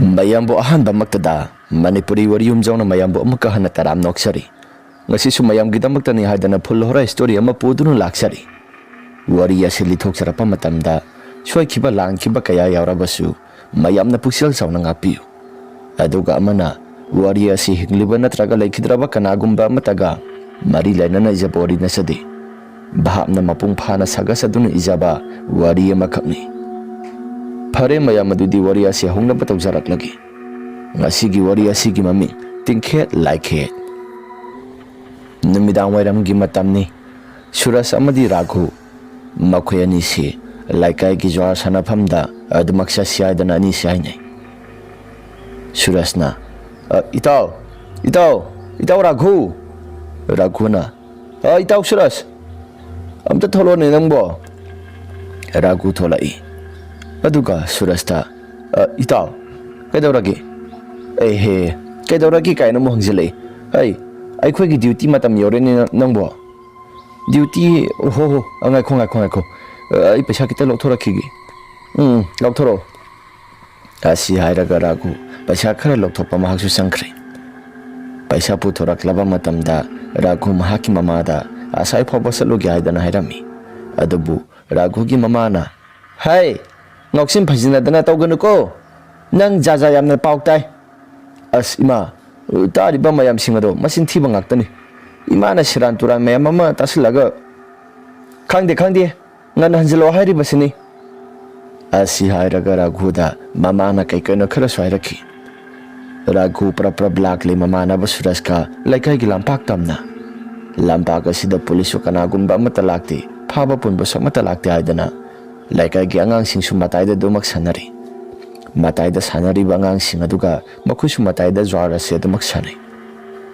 mayambo ahanba maktada Manipuri wari yumjauna mayambo amaka hana taram noksari ngasisu mayam gidamakta ni hadana full horror story ama pudunu laksari wari asili thoksarapa matamda soikiba langkiba kaya yaurabasu mayamna puksel sauna ngapiu aduga amana wari asi hingliba natraga laikhidraba kanagumba mataga mari lainana ijabori nasadi bahapna mapung phana sagasaduna ijaba wari amakakni Pare mayam adudi wari asi hongna batawjarak lagi ngasigi wari asigi mami tingkhet laikhet numidang wairamgi matamni Suras amadi Raghu makhoi ani si laikai gi jwar sanaphamda admaksa siaidana ani siainai Surasna itaw Raghuna itaw Suras amta tholo ne nangbo Raghu tholai aduga Surasta itaw kaidawragi he kaidawragi kaina mo hangzilai ai gi duty matam yoreni nangbo duty ho angai khongai ko ai pesa kita lokthoraki lokthoro asi hairaga Raghu pesa khara lokthokpa mahaksu sangkhre paisa puthorak laba matamda Raghu mahaki mamada asai phoba salogi haidana hairami adubu Raghu gi mamana hai ngoksim phajina dana tawganu ko nang jaja yamna pautai as ima tariba mayam singado masin thiba ngaktani imana siran turan mayam ama tasilaga khangde ngan hanjilo hairi basini asi hairaga Raghu da mamana kaikana khara swairaki Raghu pra black le mamana basuraska laikai gi lampak tamna lampak asida police kanagumba matalakti phaba punba samatalakti haidana laikai gi angang singsu mataida domak sanari mataida sanari bangang singaduga makusu mataida zwara se domak sanai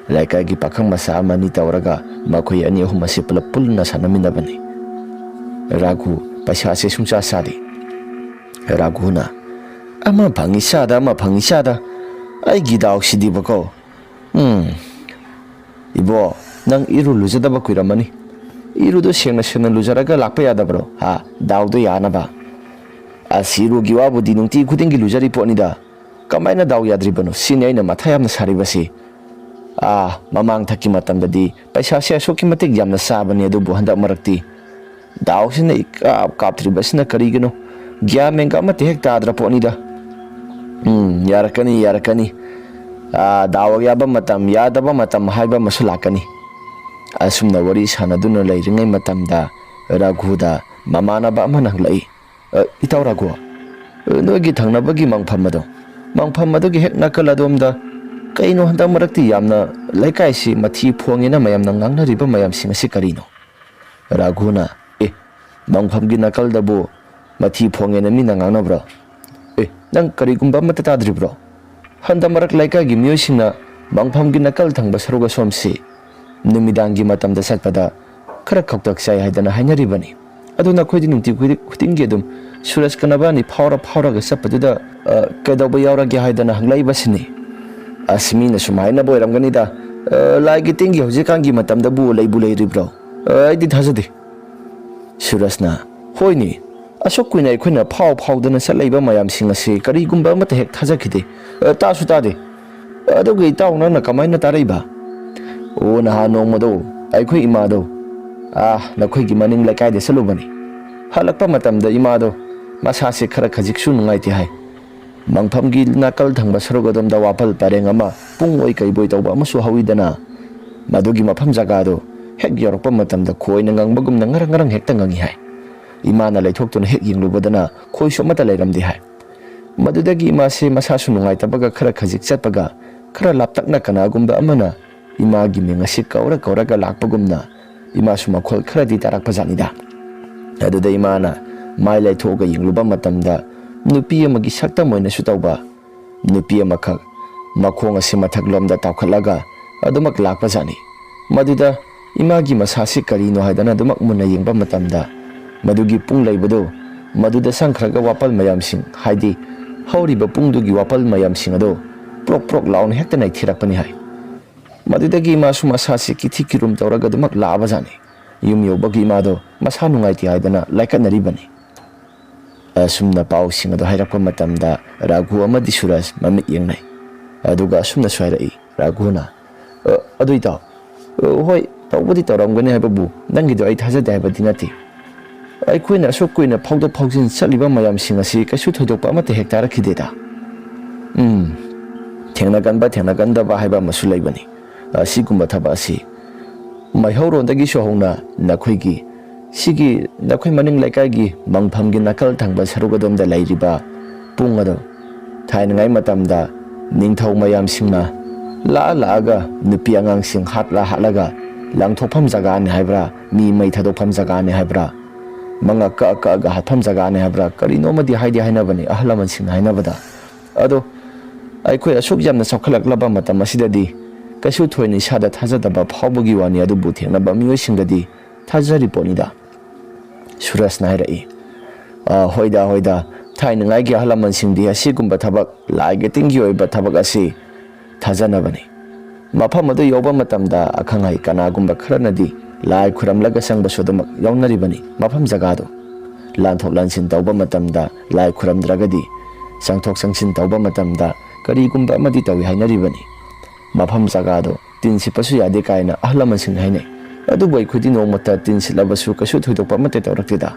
laikai gi pakhang masa mani tawraga makhoi ani ahum ase pulna sanamina bani Raghu paisa se sumcha sari Raghuna ama bhangi sada ai gi daw sidi bako ibo nang iru lujadaba kuiramani iru do sengna lujaraga lakpa yadabro ha daw do yanaba asiru giwabu dinungti khudingi lujari ponida kamaina daw yadribano sinaina mathayamna saribasi mamang thaki matamdadi paisa se soki matik yamna sabani adu bohanda marakti daw sina kaptribasina karigano gya menga mate hek tadra ponida yarakani daw yaba matam yadaba matam haiba masulakani asumna wari sanaduna lairingai matamda Raghu da mamana ba mananglai itaw Raghu nogi thangnabagi mangpham gi hek nakaladom kaino handa marakti yamna laikai si mathi phongina mayam nangang riba mayam singa si karino Raghuna mangpham gi nakal dabu mathi phongena mi nangang na bro nang karigumba matatadri bro handa marak laikai gi myoisina mangpham gi nakal thangba saruga somsi numidangi matamda satpada khara khoktak sai haidana hainaribani aduna khoidi nungti khudingi dum Suras kanabani phawra ga sapaduda kaidawba yauragi haidana hanglai basini asmina sumaina boiramgani da laigi tingi hojikangi matamda bu leiribro aidi thajade Surasna hoini asok kuina ikhona phawdana salaiba mayam singase karigumba mata hek thajakide tasu tade adugi tawna na kamaina taraiba o naha nongmado aikhoi imado nakhoi gi maning laikai de salubani halakpa matamda imado masase khara khajiksu nungaiti hai mangpham gi nakal thangba sarogodom da wapal pareng ama pung oi kai boi tawba amasu hawidana madugi mafam jaga do hek yorokpa matamda khoina ngangbagum ngarang hekta ngangi hai imana laithoktuna hek yinglubadana khoi somata lairamdi hai madudagi imase masasu nungaitabga khara khajik chatpaga khara laptakna kanagumba amana imagi mengasi kauraga lakpagumna imasu makhol kharadi tarakpa janida aduda imana mai laithoga yingluba matamda nupi amagi sakta moina su tawba nupi amakak makhong ase mathaklomda tawkhatlaga adumak lakpa jani maduda imagi masasi karino haidana adumak munna yengba matamda madugi pung laibado maduda sangkhraga wapal mayamsing haidi hauriba pungdugi wapal mayamsing ado prok laun hekta nai thirakpani hai madudagi masu masasi kithi kirum tawraga dumak laaba jani yum yobagi mado masa nungaiti haidana laikatnaribani Asumna pausing ado hairakpa matamda Raghu amadi Suraj mamit yengnai. Aduga asumna swarai Raghuna. Adu itaw. Hoi tawbudi tawramgani haibabu nangido ai thajade haibadi nati. Aikoina asok koina phawdo phawjin chaliba mayamsing asi kaisu thoidokpa amate hek tarakhideda. Thengna ganda ba haiba masu laibani. Asigumba thaba asi maihaurodagi sohongna nakhoigi sigi nakhoi maning laikai mangphamgi nakal thangba sarugadom da lairiba pung ado thainangai matamda ningthau mayam singna laaga nupi angang sing hatlaga langthopam jaga ni haibra mi mai thadopam jaga ni haibra manga ka ga hatham jaga ni haibra karino madi haidi haina bani ahlaman sing haina bada ado aikhoi asuk jamna sokhlaklaba matam asidadi kasu thoini sada thajadaba phawbagi wani adu buthena ba mioi singdadi thajari ponida Suraj nairai hoida thainangai gi ahlaman singdi asigumba thabak laigeting gi oiba thabak asi thajanabani mafam adu yoba matamda akhangai kanagumba kharanadi lai khuramlaga sangba sodamak yawnaribani mafam jagado lanthok lansin tawba matamda lai khuramdragadi sangthok sangsin tawba matamda karigumba amadi tawi hainaribani mafam jagado tinsipasu yade kaina ahlaman sing hainai adu boy khudi no mata tinsilabasu kasu thoidokpa mate tawraktida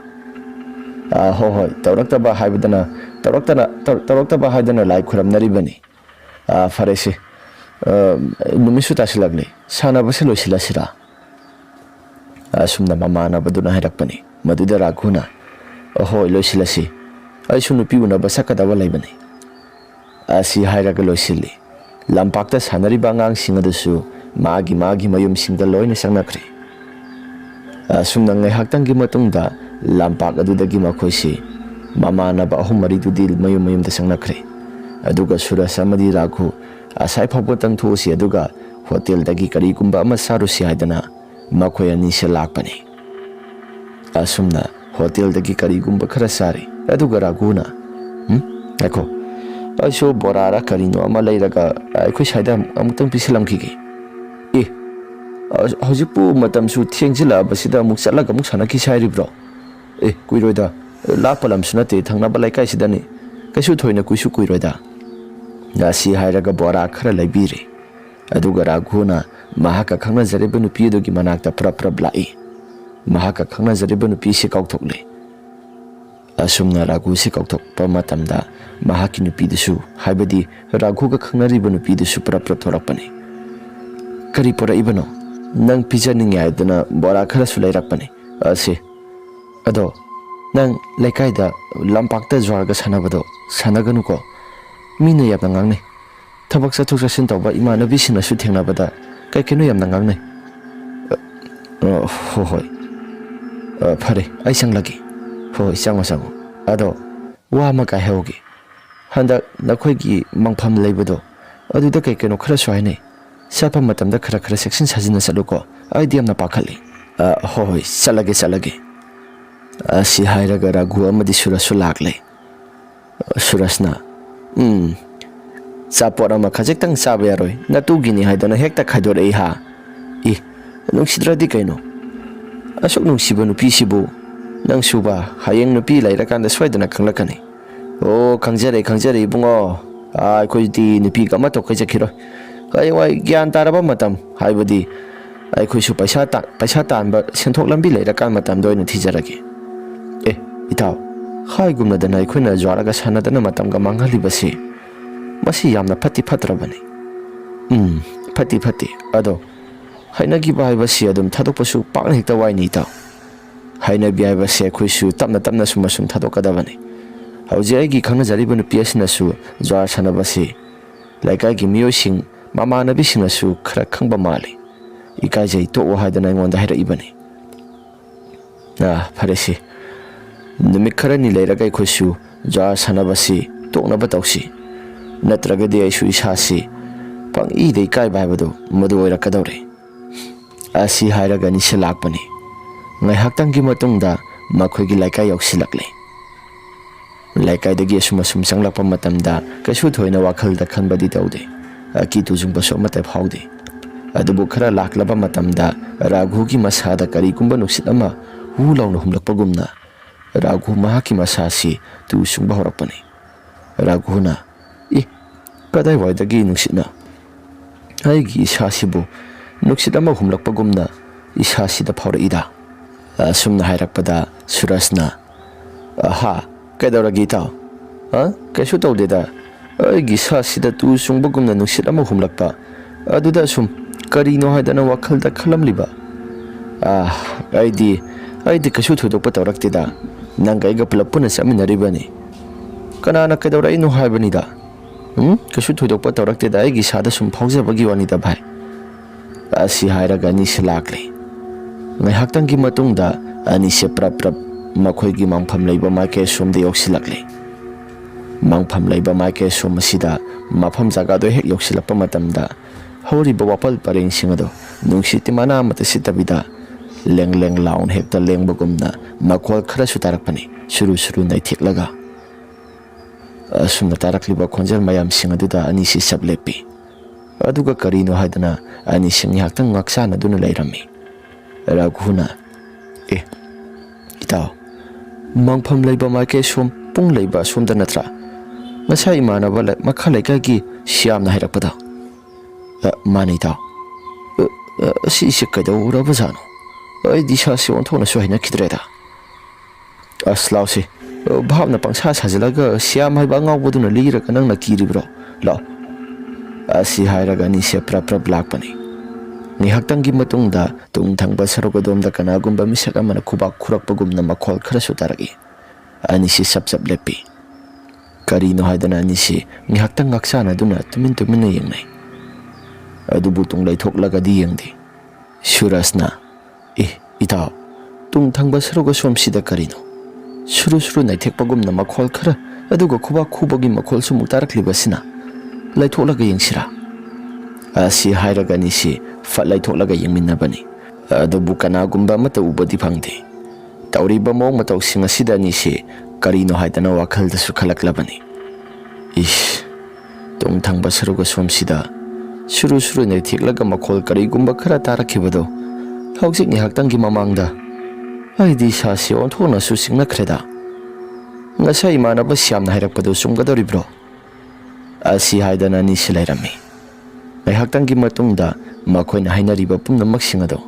hoi tawraktaba haidana lai khuramnaribani farese numisu tasilagle sanabase loisilasira asumna mamana baduna hairakpani maduda Raghuna hoi loisilasi aisu nupi unaba sakadaba laibani asi hairaga loisili lampakta sanariba angangsing adusu magi mayumsingda loina sangnakre asumna ngaihaktangi matungda lampak adudagi makhoisi mamanaba ahum maridudi mayumda sangnakre aduga Suraj amadi Raghu asai phawba tangthusi aduga hotel dagi karigumba ama sarusi haidana makhoi ani se lakpani asumna hotel dagi karigumba khara sari aduga Raghuna akho aiso borara karino ama leiraga aikhoi saida amutang pisilamkhige hojikpu matamsu thiengjila basida amuk chatlaga amuk sanaki sairibro kuiroida lapalam sunate thangnaba laikai sidani kaisu thoina kuisu kuiroida ngasi hairaga bora khara laibire aduga Raghuna mahaka khangna jareba nupi dogi manakta prap lai mahaka khangna jareba nupi se kaukthokle asumna Raghu se kaukthokpa matamda mahaki nupi dusu haibadi Raghu ga khangnariba nupi dusu prap thorakpani kari pora ibano nang pijaning yaidana bora khara sulairakpani ase ado nang lekaida lampakta jwarga sanabado sanaganuko mina yamna ngangne thabak sathuk sasin tawba imanabi sina su thengnabada kaikeno yamna ngangne hoi phare ai sanglagi hoi sango ado wa ma ka heogi handa nakhoigi mangpham leibado aduda kaikeno khara swaine sapa matamda khara section sajina saluko idea na pakhali hoi salage asi hairaga Raghu amadi Suraj laklei Surajna sapora ma khajektang sabe yaroi natugini haidana hekta khaidorei ha nungsidradi kaino asok nungsiba nupi sibu nang suba hayeng nupi lairakanda swaidana khanglakani khangjare bungo aikoidi nupi kama to kaijakhiro wai gyan taraba matam haibadi aikhoisu paisa tanba senthok lambi leirakan matam doina thijarage itaw haigumna dana aikhoina jwaraga sanadana matamga manghalibasi masi yamna phati phatrabani phati ado hainagi baibasi adum thadokpasu pakna hekta waini itaw haina biaibasi aikhoisu tapna sumasum thadokadabani hauji aigi khangna jariba nupi asina su jwar sanabasi laikai gi miyosing mamanabi sinasu khara khangba mali ikaijai to haidana ingonda haira ibani faresi numik khara ni leiraga ikhoisu jar sanabasi toknaba tawsi natragadi aisu isasi pang i dei kai baibado madu oirakadore asi hairaga ni selakpani ngai haktangi matungda makhoigi laikai yoksilakle laikai dagi sumasum sanglakpa matamda kaisu thoina wakhalda khanbadi tawde aki tujungba so mate phaude adubu khara laklaba matamda Raghu gi masada karigumba nuksit ama hu launa humlakpagumna Raghu mahaki masasi tu sungba horakpani. Raghuna kadai waidagi nuksitna aigi isasibu nuksit ama humlakpagumna isasida phawraida. Asumna hairakpada Surasna aha kaidawragi itaw kaisu tawdeda aigi isasida tu sungbagumna nuksit ama humlakpa aduda sum karino haidana wakhalda khalamliba aidi kaisu thudokpa tawraktida nanga aiga pulap puna chaminaribani kanana kaidawraino haibanida kaisu thudokpa tawraktida aigi sada sum phawjabagi wanida bhai asi hairaga anise lakle ngaihaktangi matungda anise prap makhoigi mangpham leiba maike somde yoksilakle mangpham leiba maike som asida mafam jaga do hek yoksilappa matamda horiba wapal pareng singado nungsiti mana mata sitabida leng laun hekta lengbagumna makhol khara sutarakpani suru naithiklaga asumna tarakliba khonjal mayam singaduda anise sablepi aduga karino haidana anise ngaihaktan ngaksana duna leirami. Raghuna itaw mangpham leiba maike som pung leiba somda natra ngasa imanaba makha leikagi siamna hairakpada mani itaw si kaidawraba jano aidi sasi onthona so haina khidreda aslausi bhavna pangsa sajilaga siam haiba ngawbaduna liraga nangna kiribro la asi hairaga anise prap lakpani. Ngihaktangi matungda tungthangba sarogadom da kanagumba misak amana khubak khurakpagumna makhol khara sutaragi anise sap lepi karino haidana anise ngihaktang ngaksana duna tumin yengnai adubu tunglai thoklagadi yengdi Surasna itaw tungthangba saroga somsida karino suru naithekpagumna makhol khara aduga khubak khubagi makhol sumuk taraklibasina laitholaga yengsira asi hairaga anise fatlai thoklaga yengminnabani adubu kanagumba mata ubadi phangde tawriba mawng matawsing asida anise karino haidana wakhalda su khalaklabani tungthangba saruga somsida suru naithiklaga makhol karigumba khara tarakhibado hawjik ngihaktangi mamangda aidi sasi onthona su singnakreda ngasai manaba siamna hairakpado sumgadoribro asi haidana anise lairami. Ngaihaktangi matungda makhoina hainariba pumnamak ado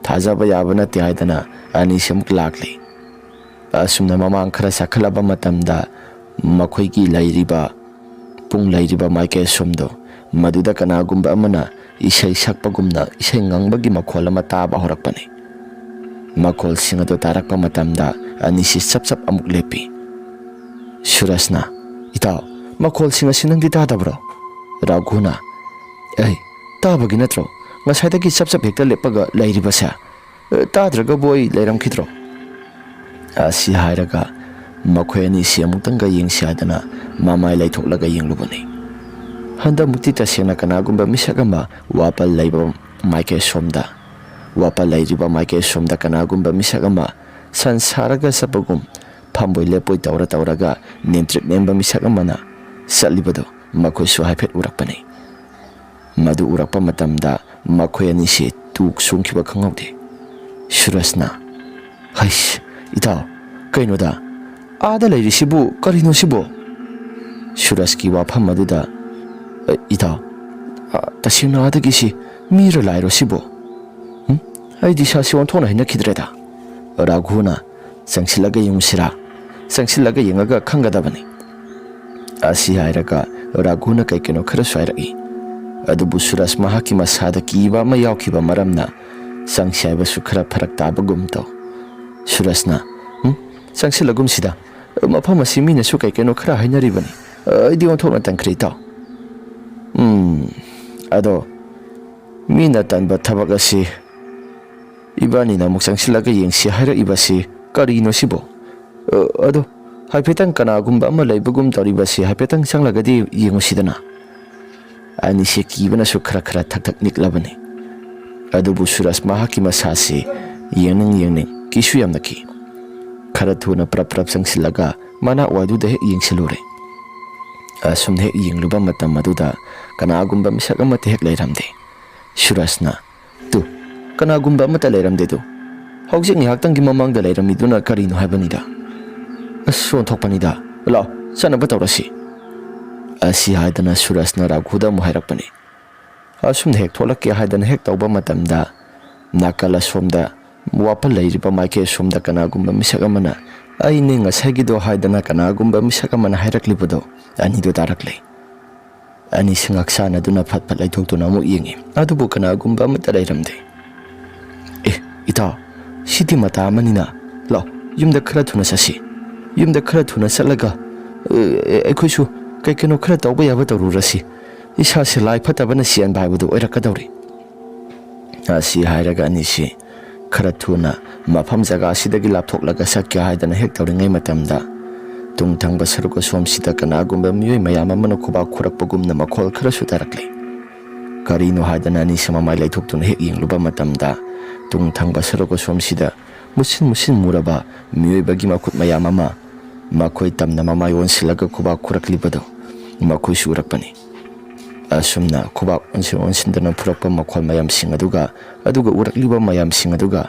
thajaba yaba nate haidana anise amuk lakle asumna mamang khara sakhalaba matamda makhoigi lairiba pung lairiba maike somdo maduda kanagumba amana isai sakpagumna isai ngangbagi makhol ama taba horakpani makhol singado tarakpa matamda anise sap amuk lepi. Surasna itaw makhol singa sinangdi tadabro. Raghuna tabagi natro ngasaidagi sap hekta lepaga lairibasa tadraga boy leiram khidro asi hairaga makhoi anise amutanga yengsiadana mamai laithoklaga yenglubani handa mukti tasena kanagumba misagama wapal leiba maike somda wapal lairiba maike somda kanagumba misagama sansaraga sapagum phamboi lepoi tawraga nemtrek nemba misagamana salibado makhoi su haiphet urakpani madu urakpa matamda makhoi anise tuk sungkhiba khangaude. Surasna itaw kainoda ada lairisibu karino sibo. Suraski wafam aduda itaw tasingna adagisi mira lairo sibo aidi sasi onthona hina khidreda. Raghuna sangsilaga yengaga khangadabani asi hairaga Raghuna kaikeno khara swairagi adubu Suras mahaki masada kiba ma yaukiba maramna sangsiaiba su khara pharak tabagum taw. Surasna sangsilagum sida mafam asi mina su kaikeno khara hainaribani aidi onthona tangkhri taw ado mina tanba thabak asi ibani na muk sangsilaga yengsi haira ibasi karino sibo ado haipetang kanagumba ama laibagum tawribasi haipetang sanglagadi yengusidana anise kibana su khara thak niklabani adubu Suras mahaki masasi yengning kisu yamna ki khara thuna prap sangsilaga mana waduda he yengsilure asum he yengluba matam maduda kanagumba misagama te hek leiramde. Surasna tu kanagumba mata leiramde tu hawjik ngihaktangi mamangda leiramiduna karino haibanida ꯑꯁ ꯁꯣꯟꯊꯣꯛꯄꯅꯤꯗ ꯂꯥꯎ ꯆꯠꯅꯕ ꯇꯧꯔꯁꯤ ꯑꯁꯤ ꯍꯥꯏꯗꯅ ꯁꯨꯔꯖꯅ ꯔꯘꯨꯗ ꯑꯃꯨꯛ ꯍꯥꯏꯔꯛꯄꯅꯤ ꯑꯁꯨꯝꯅ ꯍꯦꯛ ꯊꯣꯛꯂꯛꯀꯦ ꯍꯥꯏꯗꯅ ꯍꯦꯛ ꯇꯧꯕ ꯃꯇꯝꯗ ꯅꯥꯀꯜ ꯑꯁꯣꯝꯗ ꯋꯥꯄꯜ ꯂꯩꯔꯤꯕ ꯃꯥꯏꯀꯩ ꯑꯁꯣꯝꯗ ꯀꯅꯥꯒꯨꯝꯕ ꯃꯤꯁꯛ ꯑꯃꯅ ꯑꯩꯅꯦ ꯉꯁꯥꯏꯒꯤꯗꯣ ꯍꯥꯏꯗꯅ ꯀꯅꯥꯒꯨꯝꯕ ꯃꯤꯁꯛ ꯑꯃꯅ ꯍꯥꯏꯔꯛꯂꯤꯕꯗꯣ ꯑꯅꯤꯗꯨ ꯇꯥꯔꯛꯂꯦ ꯑꯅꯤꯁꯤ ꯉꯥꯛꯁꯥꯟꯅꯗꯨꯅ ꯐꯠ ꯐꯠ ꯂꯩꯊꯣꯛꯇꯨꯅ ꯑꯃꯨꯛ ꯌꯦꯡꯉꯤ ꯑꯗꯨꯕꯨ ꯀꯅꯥꯒꯨꯝꯕ ꯑꯃꯠꯇ ꯂꯩꯔꯝꯗꯦ ꯏꯇꯥꯎ ꯁꯤꯗꯤ ꯃꯇꯥ ꯑꯃꯅꯤꯅ ꯂꯥꯎ ꯌꯨꯝꯗ ꯈꯔ ꯊꯨꯅ ꯆꯠꯁꯤ ꯌꯨꯝꯗ ꯈꯔ ꯊꯨꯅ ꯆꯠꯂꯒ ꯑꯩꯈꯣꯏꯁꯨ ꯀꯩꯅꯣ ꯈꯔ ꯇꯧꯕ ꯌꯥꯕ ꯇꯧꯔꯨꯔꯁꯤ ꯏꯁꯥꯁꯦ ꯂꯥꯏ ꯐꯠꯇꯕꯅ ꯆꯦꯟꯕ ꯍꯥꯏꯕꯗꯨ ꯑꯣꯏꯔꯛꯀꯗꯧꯔꯤ ꯑꯁꯤ ꯍꯥꯏꯔꯒ ꯑꯅꯤꯁꯤ खरा थुना मफम जगह सिदगी लापथोक्लगा सत्के हाइदना हेक तौरिङै मतमदा तुंगथंगबा सरुक सोमसिदा कनागुम्बा मियोइ मयाम अमना खुबा खुरकपगुम्ना मखोल खरा सुतारक्ले करिनो हाइदना नि समामाइ लैथोक्तुना हेक येंगलुबा मतमदा तुंगथंगबा सरुक सोमसिदा मुसिन मुसिन मुरबा मियोइबगी मखुत मयाम अमा मखोइ तमना ममाइ ओनसिलगा खुबा खुरकलिबदो मखोइ सुरकपनि असुमना खुबा ओनसिन्दना फुरकपा मखोल मयामसिंग अदुगा उरकलिबा मयामसिंग अदुगा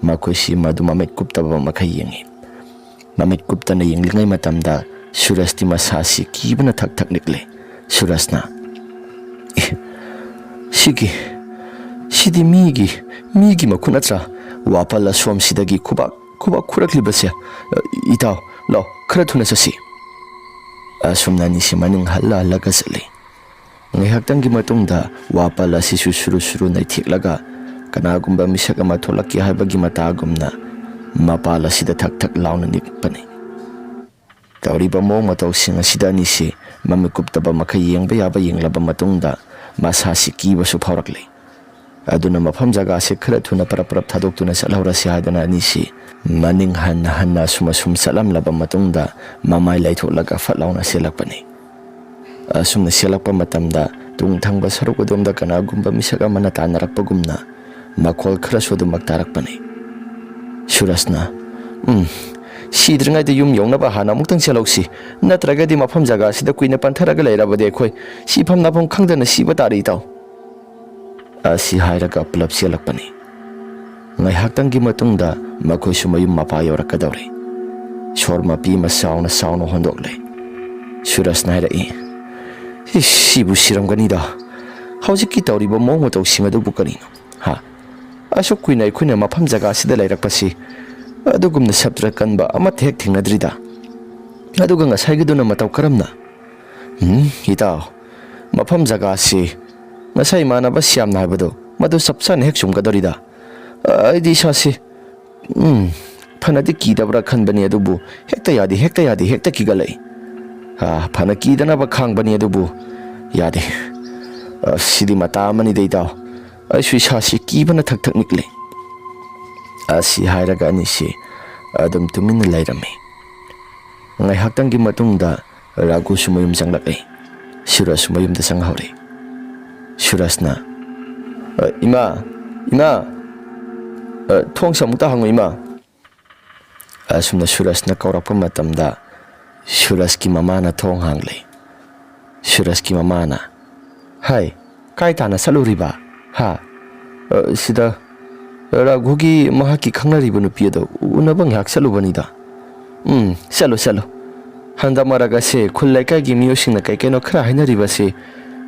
मखोइसि मदु ममित कुप्तबा मखै येंगी ममित कुप्तना येंगलिङै मतमदा सुरजति मसासि किबना थक थक निकले सुरजना सिदी मीगी मखुन नत्रा वापल सोमसिदगी खुबा खुरकलिबसे इताउ लो खरा थुना चसी असुमना निसि मनिङ हल्ला हल्लागा चले ngaihaktanggi matungda wapala sisu suru naitheklaga kanagumba misak ama tholakki haibagi matagumna mapala sida thak thak launa nikpani tawriba mong matau singa sida ni se mamikuptaba makai yengba yaba yenglaba matungda masasi kiba su phaurakle aduna mafam jaga se khara thuna parap thadoktuna salhaura se haidana ni se maning hanna sum salam laba matungda mamai laitholaga fatlauna selakpani asumna selakpa matamda tungthangba sarukudumda kanagumba misaga mana tanarakpagumna makhol khara sodumak tarakpani surasna sidringai de yum yongnaba hana muktang chelausi natragadi mafam jaga sida kuina pantharaga leirabade khoi sifam napam khangdana siba tari taw asi hairaga plap selakpani ngai haktanggi matungda makhoi sumayum mapa yorakadawre shorma pi ma sauna hondokle surasna harai sibu siramganida hausikki tawriba mong matau singadubu kanino ha asuk kuina ikhuna mafam jaga sida lairakpasi adugumna sabtra kanba amat hek thingnadrida aduga ngasaigiduna matau karamna itaw mafam jaga si ngasai manaba siamna haibado madu sapsan hek sumgadorida aidi sasi fanadi kidabra khanbani adubu hekta yadi hekta kigalai फना कीदनब खांबनी अदुबु यादे सिदी मता मनि दैदाव अइसु इसासि कीबना थक थक निकले असि हाइरगा अनिसि अदम Tumin लैरमे ngai haktangi matungda ragu sumayum janglakle suraj sumayum da sanghawre surajna ima thong samuta hangu ima asumna surajna kaurakpa matamda Suraj ki mamana thong hangle Suraj ki mamana hai kai tana saluriba ha sida raghugi mahaki khangnariba nupiado unabang hak salubanida salo handa maraga se khullai kai gi miyosingna kai keno khara hainariba se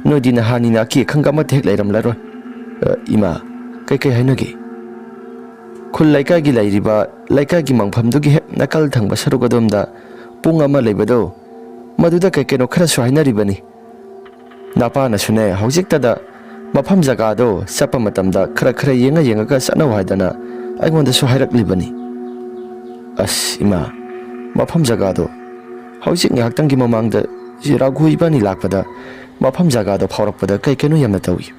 nodina hanina ki khangama thek lairam laro ima kai hainage khullai kai gi lairiba laikai gi mangphamdugi hek nakal thangba sarugadomda pung ama leibado maduda kekeno khara swainaribani napana sune hojiktada mafam jaga do sapa matamda khara yenga ga sana waidana aigonda su hairaklibani as ima mafam jaga do hojik ngaktangi mamangda jiraghu ibani lakpada mafam jaga do phaurakpada kekeno yamna tawi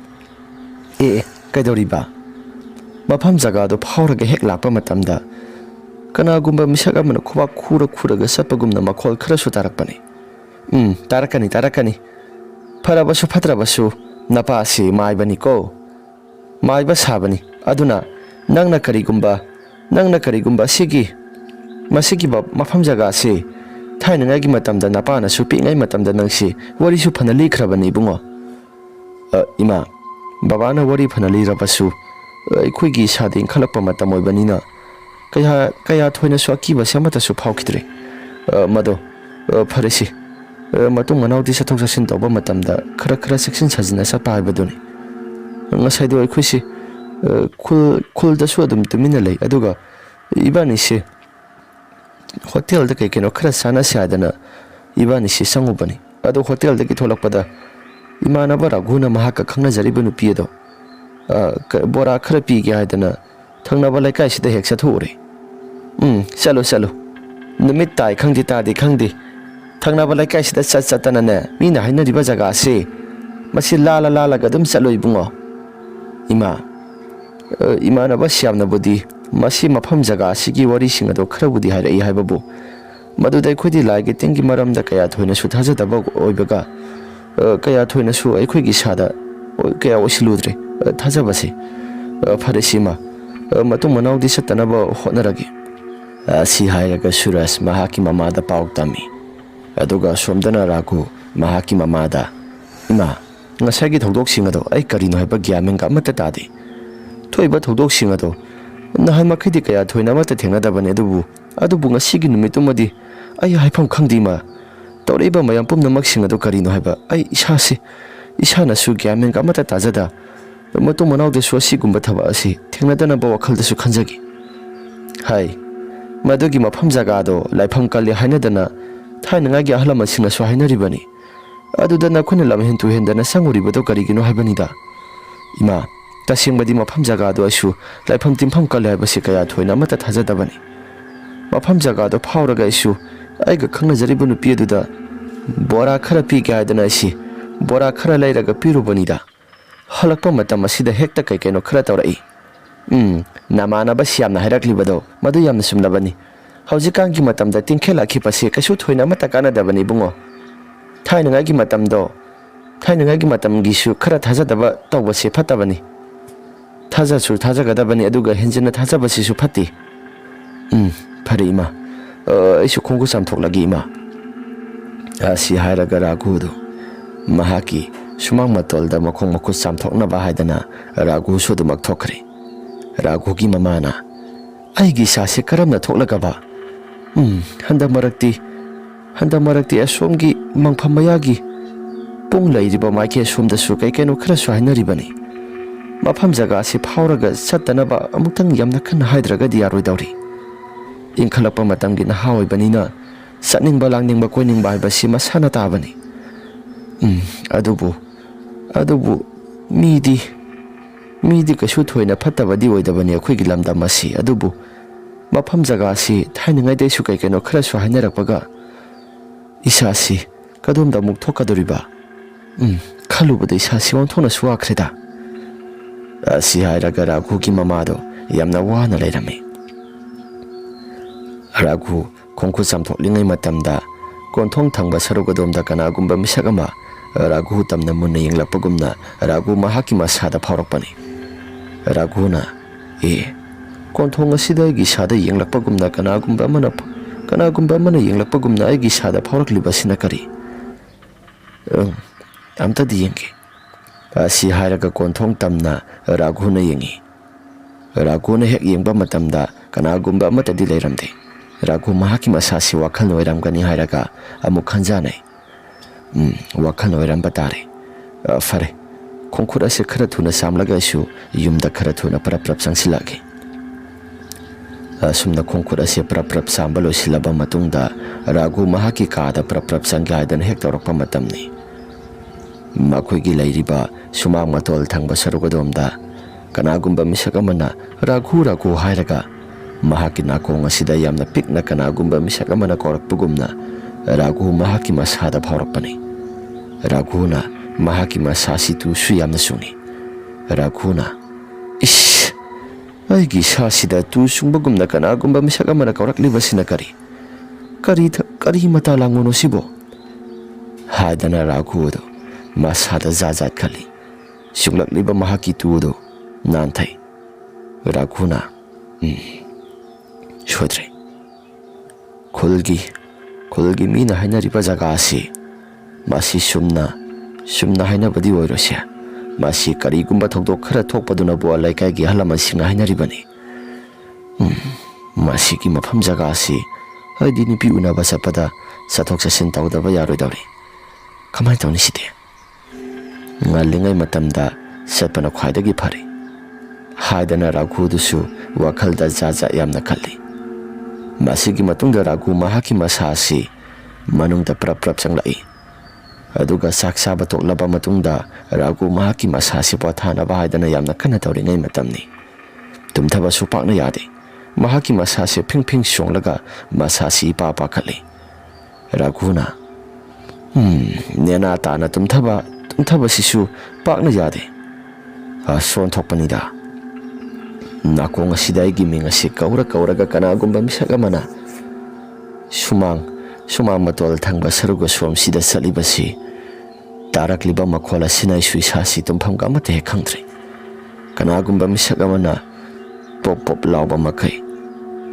kaidoriba mafam jaga do phauraga hek lakpa matamda kanagumba misaga mana khuba khura sapagumna makhol khara su tarakpani tarakani farabasu fatrabasu napa ase maibani ko maiba sabani aduna nangna karigumba masigi ba mafam jaga se thainangai gi matamda napa na su pi ngai matamda nangsi wari su phana likhrabani bungo ima baba na wari phana lirabasu aikhoi gi sading khalakpa matam oibanina kaya thoina su akiba samata su phaukhidre Mado Parisi Matung Manauti Satok Sasin Toba Matamda Kara section Sajina Sapa Baduni Ngasaido Kusi Kul the Swadum to Minale Aduga Ibanishi Hotel the Kekino Krasana Sadana Ibanishi Sangubani Ado Hotel the Kitolapada Imanabara Guna Mahaka Kanga Zaribanu Piedo Bora Krapi Gaidana Tangnabalakai the Hexatori Salo Numitai Kangdita de Kangdi Tangnabalakai that Satanana Mina Hina di Bazaga say Masi Lala Gadum Salo Ibungo Ima Imanabasham Nabudi Masi Mapam Zaga Sigi Wari Singado Krawudi had a Hababu Madu de Kudi like it thinking Maram the Kayat when a shoot has a dog Oibaga Kayat when a shoe a quick shada Kaya Oshiludri Tazabasi Parisima Matumanau di Satanaba Honoragi Si Hayaga Suras Mahaki Mamada Pautami Aduga Somdana Raku Mahaki Mamada Ima Nasagi Todok Singado, I Karino Habagiam Gamatadi Toiba Todok Singado Nahamakidika to Namata Tenada Banedu Adubunga Sigin Mitumadi I Hypam Kandima Toriba Mayampum Namaksinado Karino Haba I Ishasi Ishana Sugiam Gamata Tazada the Matumanau de Swasigumbatavasi Tenadana Bawakal de Sukanzagi Hai Madugi Mapamzagado, Lapam Kali Hanadana Tainagi Halamasina Swahina Ribani Adudana Kunelam Hintu Hindana Sanguribato Karigino Habanida Ima Tasing Badima Pamzagado Ashu Lapam Timpam Kala Basikaya to Namata Hazadabani Mapamzagado Power issue I got Kanazaribunu Pieduda Bora Karapi Gadanasi Bora Karalaga Pirubanida Halakpa Matamasi the Hector Kakeno Kratarai Namana Basiam Herakli Bado Maduyam Sumnabani Hausikangi Matam the Tinkela keep a sick a shoot when Amatakana Davani Bungo Tainagi Matam do Tainagi Matam Gishu Karat Hazadaba Tawasi Patavani Taza Sur Tazagadabani Aduga Hinjana Tazabasi Supati Parima Isu Kongusam Toklagima Asi Hairagara Gudu Mahaki Sumang Matolda Makong Makusam Tokna Bahadana Ragu Sudumak Tokri Ragugi Mamana Aigi Sasi Karamna Toklagaba Handa Marakti Asomgi Mangpamayagi Pung Ladiba Mike Sum the Sukai Keno Kraswahina Ribani Mapam Zagasi Powerga Satanaba Amutang Yamnakan Hydraga Diarudauri In Kalapa Matangin Hawi Banina Satning Balanging Bakoning by Basima Sanatabani Adubu Midi Kashuto in a Patavadi with the Vania Quigilam Damasi Adubu Mapam Zagasi Tiny Day Sukai Keno Kraswahina Paga Isasi Kadum da Muktoka Doriba Kaluba de Sasi on Tona Swakreda Asi Hairagara Kuki Mamado Yamna Wana Ledame Ragu Konkusam Toklinga Matamda Kontong Tanga Sarugadom da Kanagumba Misagama Ragu Tamna Muna Lapagumna Ragu Mahakima Sada Paropani Raguna Kontonga Sida Gisada Yang Lapagumna Kanagumba Manap Kanagumba Mana Yang Lapagumna Gisada Parakli Basinakari Amta Diyangi Asi Hairaga Kontong Tamna Raguna Yangi Raguna Hek Yangba Matamda Kanagumba Mata Dileramde Ragu Mahakima Sasi Wakano Ramgani Hairaga Amukhanjane Wakano Rambatare Fare Konkura se Karatuna Samlaga Shu Yumda Karatuna Praprap Sansilaki Sumna Konkura se Praprap Sambalo Silaba Matunda Ragu Mahaki Kada Praprap Sangadan Hector Pamatamni Makwigi Lairiba Sumang Matol Tangba Sarugadomda Kanagumba Misagamana Ragu Hairaga Mahaki Nakong Asida Yamna Pikna Kanagumba Misagamana Korak Pugumna Ragu Mahaki Masada Paurapani Raguna Mahaki Masasi tu Suyamna Suni Raguna Ish Aigi Sasida tu Sumbagumna Kanagumba Misagamana Korak Libasinakari Kari Matalangono Sibo Hadana Ragudo Masada Zazat Kali Shuglak Liba Mahaki Tudo Nantai Raguna Shodre Kulgi Mina Haina Ripazagasi Masi Sumna Haina Badi Oirosia Masi Karigumba Tokdo Kara Tokpaduna Boa Laika Gihalama Singa Haina Ribani Masiki Mapam Zagasi ꯍꯥꯏꯗꯤ ꯅꯨꯄꯤ ꯎꯅꯕ ꯆꯠꯄꯗ ꯆꯠꯊꯣꯛ ꯆꯠꯁꯤꯟ ꯇꯧꯗꯕ ꯌꯥꯔꯣꯏꯗꯧꯔꯤ ꯀꯃꯥꯏꯅ ꯇꯧꯅꯤ ꯁꯤꯗꯤ ꯉꯜꯂꯤꯉꯩ ꯃꯇꯝꯗ ꯆꯠꯄꯅ ꯈ꯭ꯋꯥꯏꯗꯒꯤ ꯐꯔꯦ ꯍꯥꯏꯗꯅ ꯔꯥꯘꯨꯗꯨꯁꯨ ꯋꯥꯈꯜꯗ ꯖꯥꯠ ꯌꯥꯝꯅ ꯈꯜꯂꯤ ꯃꯁꯤꯒꯤ ꯃꯇꯨꯡꯗ ꯔꯥꯘꯨ ꯃꯍꯥꯛꯀꯤ ꯃꯁꯥ ꯑꯁꯤ ꯃꯅꯨꯡꯗ ꯄ꯭ꯔꯞ ꯆꯪꯂꯛꯏ ꯑꯗꯨꯒ ꯆꯥꯛ ꯆꯥꯕ ꯇꯣꯛꯂꯕ ꯃꯇꯨꯡꯗ ꯔꯥꯘꯨ ꯃꯍꯥꯛꯀꯤ ꯃꯁꯥ ꯑꯁꯤ ꯄꯣꯊꯥꯅꯕ ꯍꯥꯏꯗꯅ ꯌꯥꯝꯅ ꯀꯟꯅ ꯇꯧꯔꯤꯉꯩ ꯃꯇꯝꯅꯤ ꯇꯨꯝꯊꯕꯁꯨ ꯄꯥꯛꯅ ꯌꯥꯗꯦ ꯃꯍꯥꯛꯀꯤ ꯃꯁꯥ ꯑꯁꯤ ꯐꯤꯡ ꯆꯣꯡꯂꯒ ꯃꯁꯥ ꯑꯁꯤ ꯏꯄꯥ ꯄꯥꯈꯠꯂꯤ ꯔꯥꯘꯨꯅ ꯅꯦꯅꯥ ꯇꯥꯅ ꯇꯨꯝꯊꯕꯁꯤꯁꯨ ꯄꯥꯛꯅ ꯌꯥꯗꯦ ꯁꯣꯟꯊꯣꯛꯄꯅꯤꯗ ꯅꯥꯀꯣꯡ ꯑꯁꯤꯗ ꯑꯩꯒꯤ ꯃꯤꯡ ꯑꯁꯤ ꯀꯧꯔꯒ ꯀꯅꯥꯒꯨꯝꯕ ꯃꯤꯁꯛ ꯑꯃꯅ ꯁꯨꯃꯥꯡ ꯃꯇꯣꯜ ꯊꯪꯕ ꯁꯔꯨꯛ ꯑꯁꯣꯝꯁꯤꯗ ꯆꯠꯂꯤꯕꯁꯤ ꯇꯥꯔꯛꯂꯤꯕ ꯃꯈꯣꯜ ꯑꯁꯤꯅ ꯑꯩꯁꯨ ꯏꯁꯥꯁꯤ ꯇꯨꯝꯐꯝꯒ ꯑꯃꯠꯇ ꯍꯦꯛ ꯈꯪꯗ꯭ꯔꯦ ꯀꯅꯥꯒꯨꯝꯕ ꯃꯤꯁꯛ ꯑꯃꯅ ꯄꯣꯞ ꯂꯥꯎꯕ ꯃꯈꯩ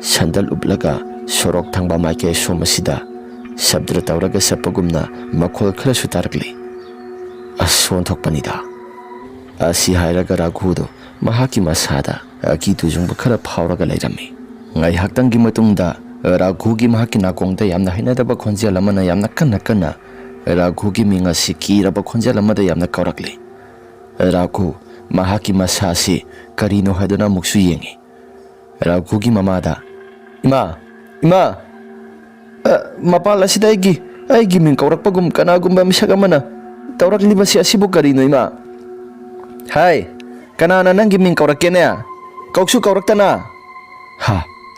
ꯁꯟꯗꯜ ꯎꯞꯂꯒ ꯁꯣꯔꯣꯛ ꯊꯪꯕ ꯃꯥꯏꯀꯩ ꯑꯁꯣꯝ ꯑꯁꯤꯗ ꯁꯕꯗ꯭ꯔ ꯇꯧꯔꯒ ꯆꯠꯄꯒꯨꯝꯅ ꯃꯈꯣꯜ ꯈꯔꯁꯨ ꯇꯥꯔꯛꯂꯤ ꯁꯣꯟꯊꯣꯛꯄꯅꯤꯗ ꯑꯁꯤ ꯍꯥꯏꯔꯒ ꯔꯥꯘꯨꯗꯨ ꯃꯍꯥꯛꯀꯤ ꯃꯁꯥꯗ ꯑꯀꯤ ꯇꯨꯖꯨꯡꯕ ꯈꯔ ꯐꯥꯎꯔꯒ ꯂꯩꯔꯝꯃꯤ ꯉꯥꯏꯍꯥꯛꯇꯪꯒꯤ ꯃꯇꯨꯡꯗ ꯔꯥꯘꯨꯒꯤ ꯃꯍꯥꯛꯀꯤ ꯅꯥꯀꯣꯡꯗ ꯌꯥꯝꯅ ꯍꯩꯅꯗꯕ ꯈꯣꯟꯖꯦꯜ ꯑꯃꯅ ꯌꯥꯝꯅ ꯀꯟꯅ ꯔꯥꯘꯨꯒꯤ ꯃꯤꯡ ꯑꯁꯤ ꯀꯤꯔꯕ ꯈꯣꯟꯖꯦꯜ ꯑꯃꯗ ꯌꯥꯝꯅ ꯀꯧꯔꯛꯂꯤ ꯔꯥꯘꯨ ꯃꯍꯥꯛꯀꯤ ꯃꯁꯥ ꯑꯁꯤ ꯀꯔꯤꯅꯣ ꯍꯥꯏꯗꯨꯅ ꯑꯃꯨꯛꯁꯨ ꯌꯦꯡꯉꯤ ꯔꯥꯘꯨꯒꯤ ꯃꯃꯥꯗ ꯏꯃꯥ ꯃꯄꯥꯟ ꯑꯁꯤꯗ ꯑꯩꯒꯤ ꯃꯤꯡ ꯀꯧꯔꯛꯄꯒꯨꯝ ꯀꯅꯥꯒꯨꯝꯕ ꯃꯤꯁꯛ ꯑꯃꯅ ꯇꯧꯔꯛꯂꯤꯕꯁꯤ ꯑꯁꯤꯕꯨ ꯀꯔꯤꯅꯣ ꯏꯃꯥ ꯍꯥꯏ ꯀꯅꯥꯅ ꯅꯪꯒꯤ ꯃꯤꯡ ꯀꯧꯔꯛꯀꯦꯅꯦ ꯀꯧꯁꯨ ꯀꯧꯔꯛꯇꯅ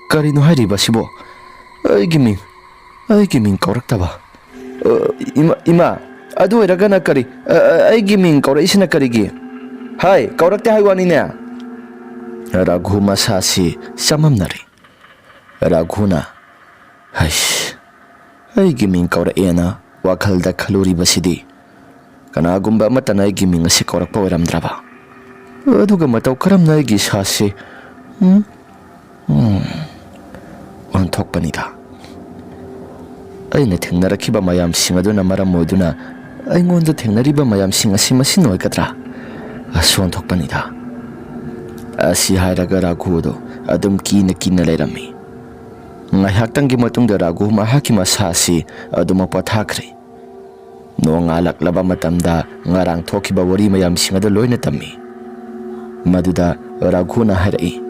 ꯀꯔꯤꯅꯣ ꯍꯥꯏꯔꯤꯕꯁꯤꯕꯣ ꯑꯩꯒꯤ ꯃꯤꯡ ꯀꯧꯔꯛꯇꯕ ꯏꯃꯥ ꯑꯗꯨ ꯑꯣꯏꯔꯒꯅ ꯀꯔꯤ ꯑꯩꯒꯤ ꯃꯤꯡ ꯀꯧꯔꯛꯏꯁꯤꯅ ꯀꯔꯤꯒꯤ ꯍꯥꯏ ꯀꯧꯔꯛꯇꯦ ꯍꯥꯏ ꯋꯥꯅꯤꯅꯦ ꯔꯥꯘꯨ ꯃꯁꯥꯁꯤ ꯆꯃꯝꯅꯔꯦ ꯔꯥꯘꯨꯅ ꯑꯩꯒꯤ ꯃꯤꯡ ꯀꯧꯔꯛꯑꯦꯅ ꯋꯥꯈꯜꯗ ꯈꯜꯂꯨꯔꯤꯕꯁꯤꯗꯤ ꯀꯅꯥꯒꯨꯝꯕ ꯑꯃꯠꯇꯅ ꯑꯩꯒꯤ ꯃꯤꯡ ꯑꯁꯤ ꯀꯧꯔꯛꯄ ꯑꯣꯏꯔꯝꯗ꯭ꯔꯕ ꯑꯗꯨꯒ ꯃꯇꯧ ꯀꯔꯝꯅ ꯑꯩꯒꯤ ꯏꯁꯥꯁꯤ ꯑꯣꯟꯊꯣꯛꯄꯅꯤꯗ ꯑꯩꯅ ꯊꯦꯡꯅꯔꯛꯈꯤꯕ ꯃꯌꯥꯝꯁꯤꯡ ꯑꯗꯨꯅ ꯃꯔꯝ ꯑꯣꯏꯗꯨꯅ ꯑꯩꯉꯣꯟꯗ ꯊꯦꯡꯅꯔꯤꯕ ꯃꯌꯥꯝꯁꯤꯡ ꯑꯁꯤ ꯃꯁꯤꯅ ꯑꯣꯏꯒꯗ꯭ꯔꯥ ꯑꯣꯟꯊꯣꯛꯄꯅꯤꯗ ꯑꯁꯤ ꯍꯥꯏꯔꯒ ꯔꯥꯘꯨꯗꯨ ꯑꯗꯨꯝ ꯀꯤꯅ ꯂꯩꯔꯝꯃꯤ ꯉꯥꯏꯍꯥꯛꯇꯪꯒꯤ ꯃꯇꯨꯡꯗ ꯔꯥꯘꯨ ꯃꯍꯥꯛꯀꯤ ꯃꯁꯥ ꯑꯁꯤ ꯑꯗꯨꯃꯛ ꯄꯣꯊꯥꯈ꯭ꯔꯦ ꯅꯣꯡꯉꯥꯜꯂꯛꯂꯕ ꯃꯇꯝꯗ ꯉꯔꯥꯡ ꯊꯣꯛꯈꯤꯕ ꯋꯥꯔꯤ ꯃꯌꯥꯝꯁꯤꯡ ꯑꯗꯨ ꯂꯣꯏꯅ ꯇꯝꯃꯤ ꯃꯗꯨꯗ ꯔꯥꯘꯨꯅ ꯍꯥꯏꯔꯛꯏ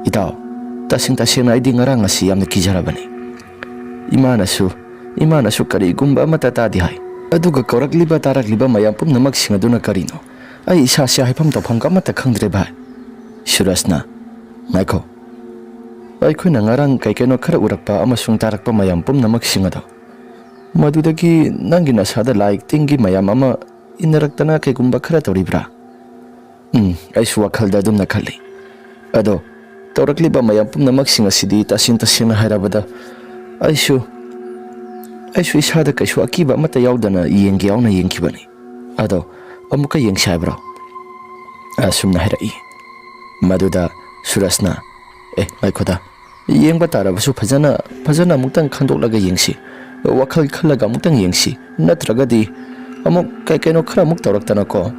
ꯏꯇꯥꯎ ꯇꯁꯦꯡꯅ ꯑꯩꯗꯤ ꯉꯔꯥꯡ ꯑꯁꯤ ꯌꯥꯝꯅ ꯀꯤꯖꯔꯕꯅꯤ ꯏꯃꯥꯅꯁꯨ ꯀꯔꯤꯒꯨꯝꯕ ꯑꯃꯠꯇ ꯇꯥꯗꯦ ꯍꯥꯏ ꯑꯗꯨꯒ ꯇꯥꯔꯛꯂꯤꯕ ꯃꯌꯥꯝ ꯄꯨꯝꯅꯃꯛꯁꯤꯡ ꯑꯗꯨꯅ ꯀꯔꯤꯅꯣ ꯑꯩ ꯏꯁꯥꯁꯤ ꯍꯥꯏꯐꯝ ꯇꯧꯐꯝꯒ ꯑꯃꯠꯇ ꯈꯪꯗ꯭ꯔꯦ ꯚꯥꯏ ꯁꯨꯔꯖꯅ ꯉꯥꯏꯈꯣ ꯑꯩꯈꯣꯏꯅ ꯉꯔꯥꯡ ꯀꯩꯅꯣ ꯈꯔ ꯎꯔꯛꯄ ꯑꯃꯁꯨꯡ ꯇꯥꯔꯛꯄ ꯃꯌꯥꯝ ꯄꯨꯝꯅꯃꯛꯁꯤꯡ ꯑꯗꯣ ꯃꯗꯨꯗꯒꯤ ꯅꯪꯒꯤ ꯅꯁꯥꯗ ꯂꯥꯏ ꯇꯤꯟꯒꯤ ꯃꯌꯥꯝ ꯑꯃ ꯏꯟꯅꯔꯛꯇꯅ ꯀꯩꯒꯨꯝꯕ ꯈꯔ ꯇꯧꯔꯤꯕ꯭ꯔꯥ ꯑꯩꯁꯨ ꯋꯥꯈꯜꯗ ꯑꯗꯨꯝꯅ ꯈꯜꯂꯤ ꯑꯗꯣ ꯇꯧꯔꯛꯂꯤꯕ ꯃꯌꯥꯝ ꯄꯨꯝꯅꯃꯛꯁꯤꯡ ꯑꯁꯤꯗꯤ ꯇꯁꯦꯡꯅ ꯍꯥꯏꯔꯕꯗ ꯑꯩꯁꯨ ꯏꯁꯥꯗ ꯀꯩꯁꯨ ꯑꯀꯤꯕ ꯑꯃꯠꯇ ꯌꯥꯎꯗꯅ ꯌꯥꯎꯅ ꯌꯦꯡꯈꯤꯕꯅꯤ ꯑꯗꯣ ꯑꯃꯨꯛꯀ ꯌꯦꯡꯁꯤ ꯍꯥꯏꯕ꯭ꯔꯣ ꯑꯁꯨꯝꯅ ꯍꯥꯏꯔꯛꯏ ꯃꯗꯨꯗ ꯁꯨꯔꯖꯅ ꯉꯥꯏꯈꯣꯗ ꯌꯦꯡꯕ ꯇꯥꯔꯕꯁꯨ ꯐꯖꯅ ꯑꯃꯨꯛꯇꯪ ꯈꯟꯗꯣꯛꯂꯒ ꯌꯦꯡꯁꯤ ꯋꯥꯈꯜ ꯈꯜꯂꯒ ꯑꯃꯨꯛꯇꯪ ꯌꯦꯡꯁꯤ ꯅꯠꯇ꯭ꯔꯒꯗꯤ ꯑꯃꯨꯛ ꯀꯩꯅꯣ ꯈꯔ ꯑꯃꯨꯛ ꯇꯧꯔꯛꯇꯅꯀꯣ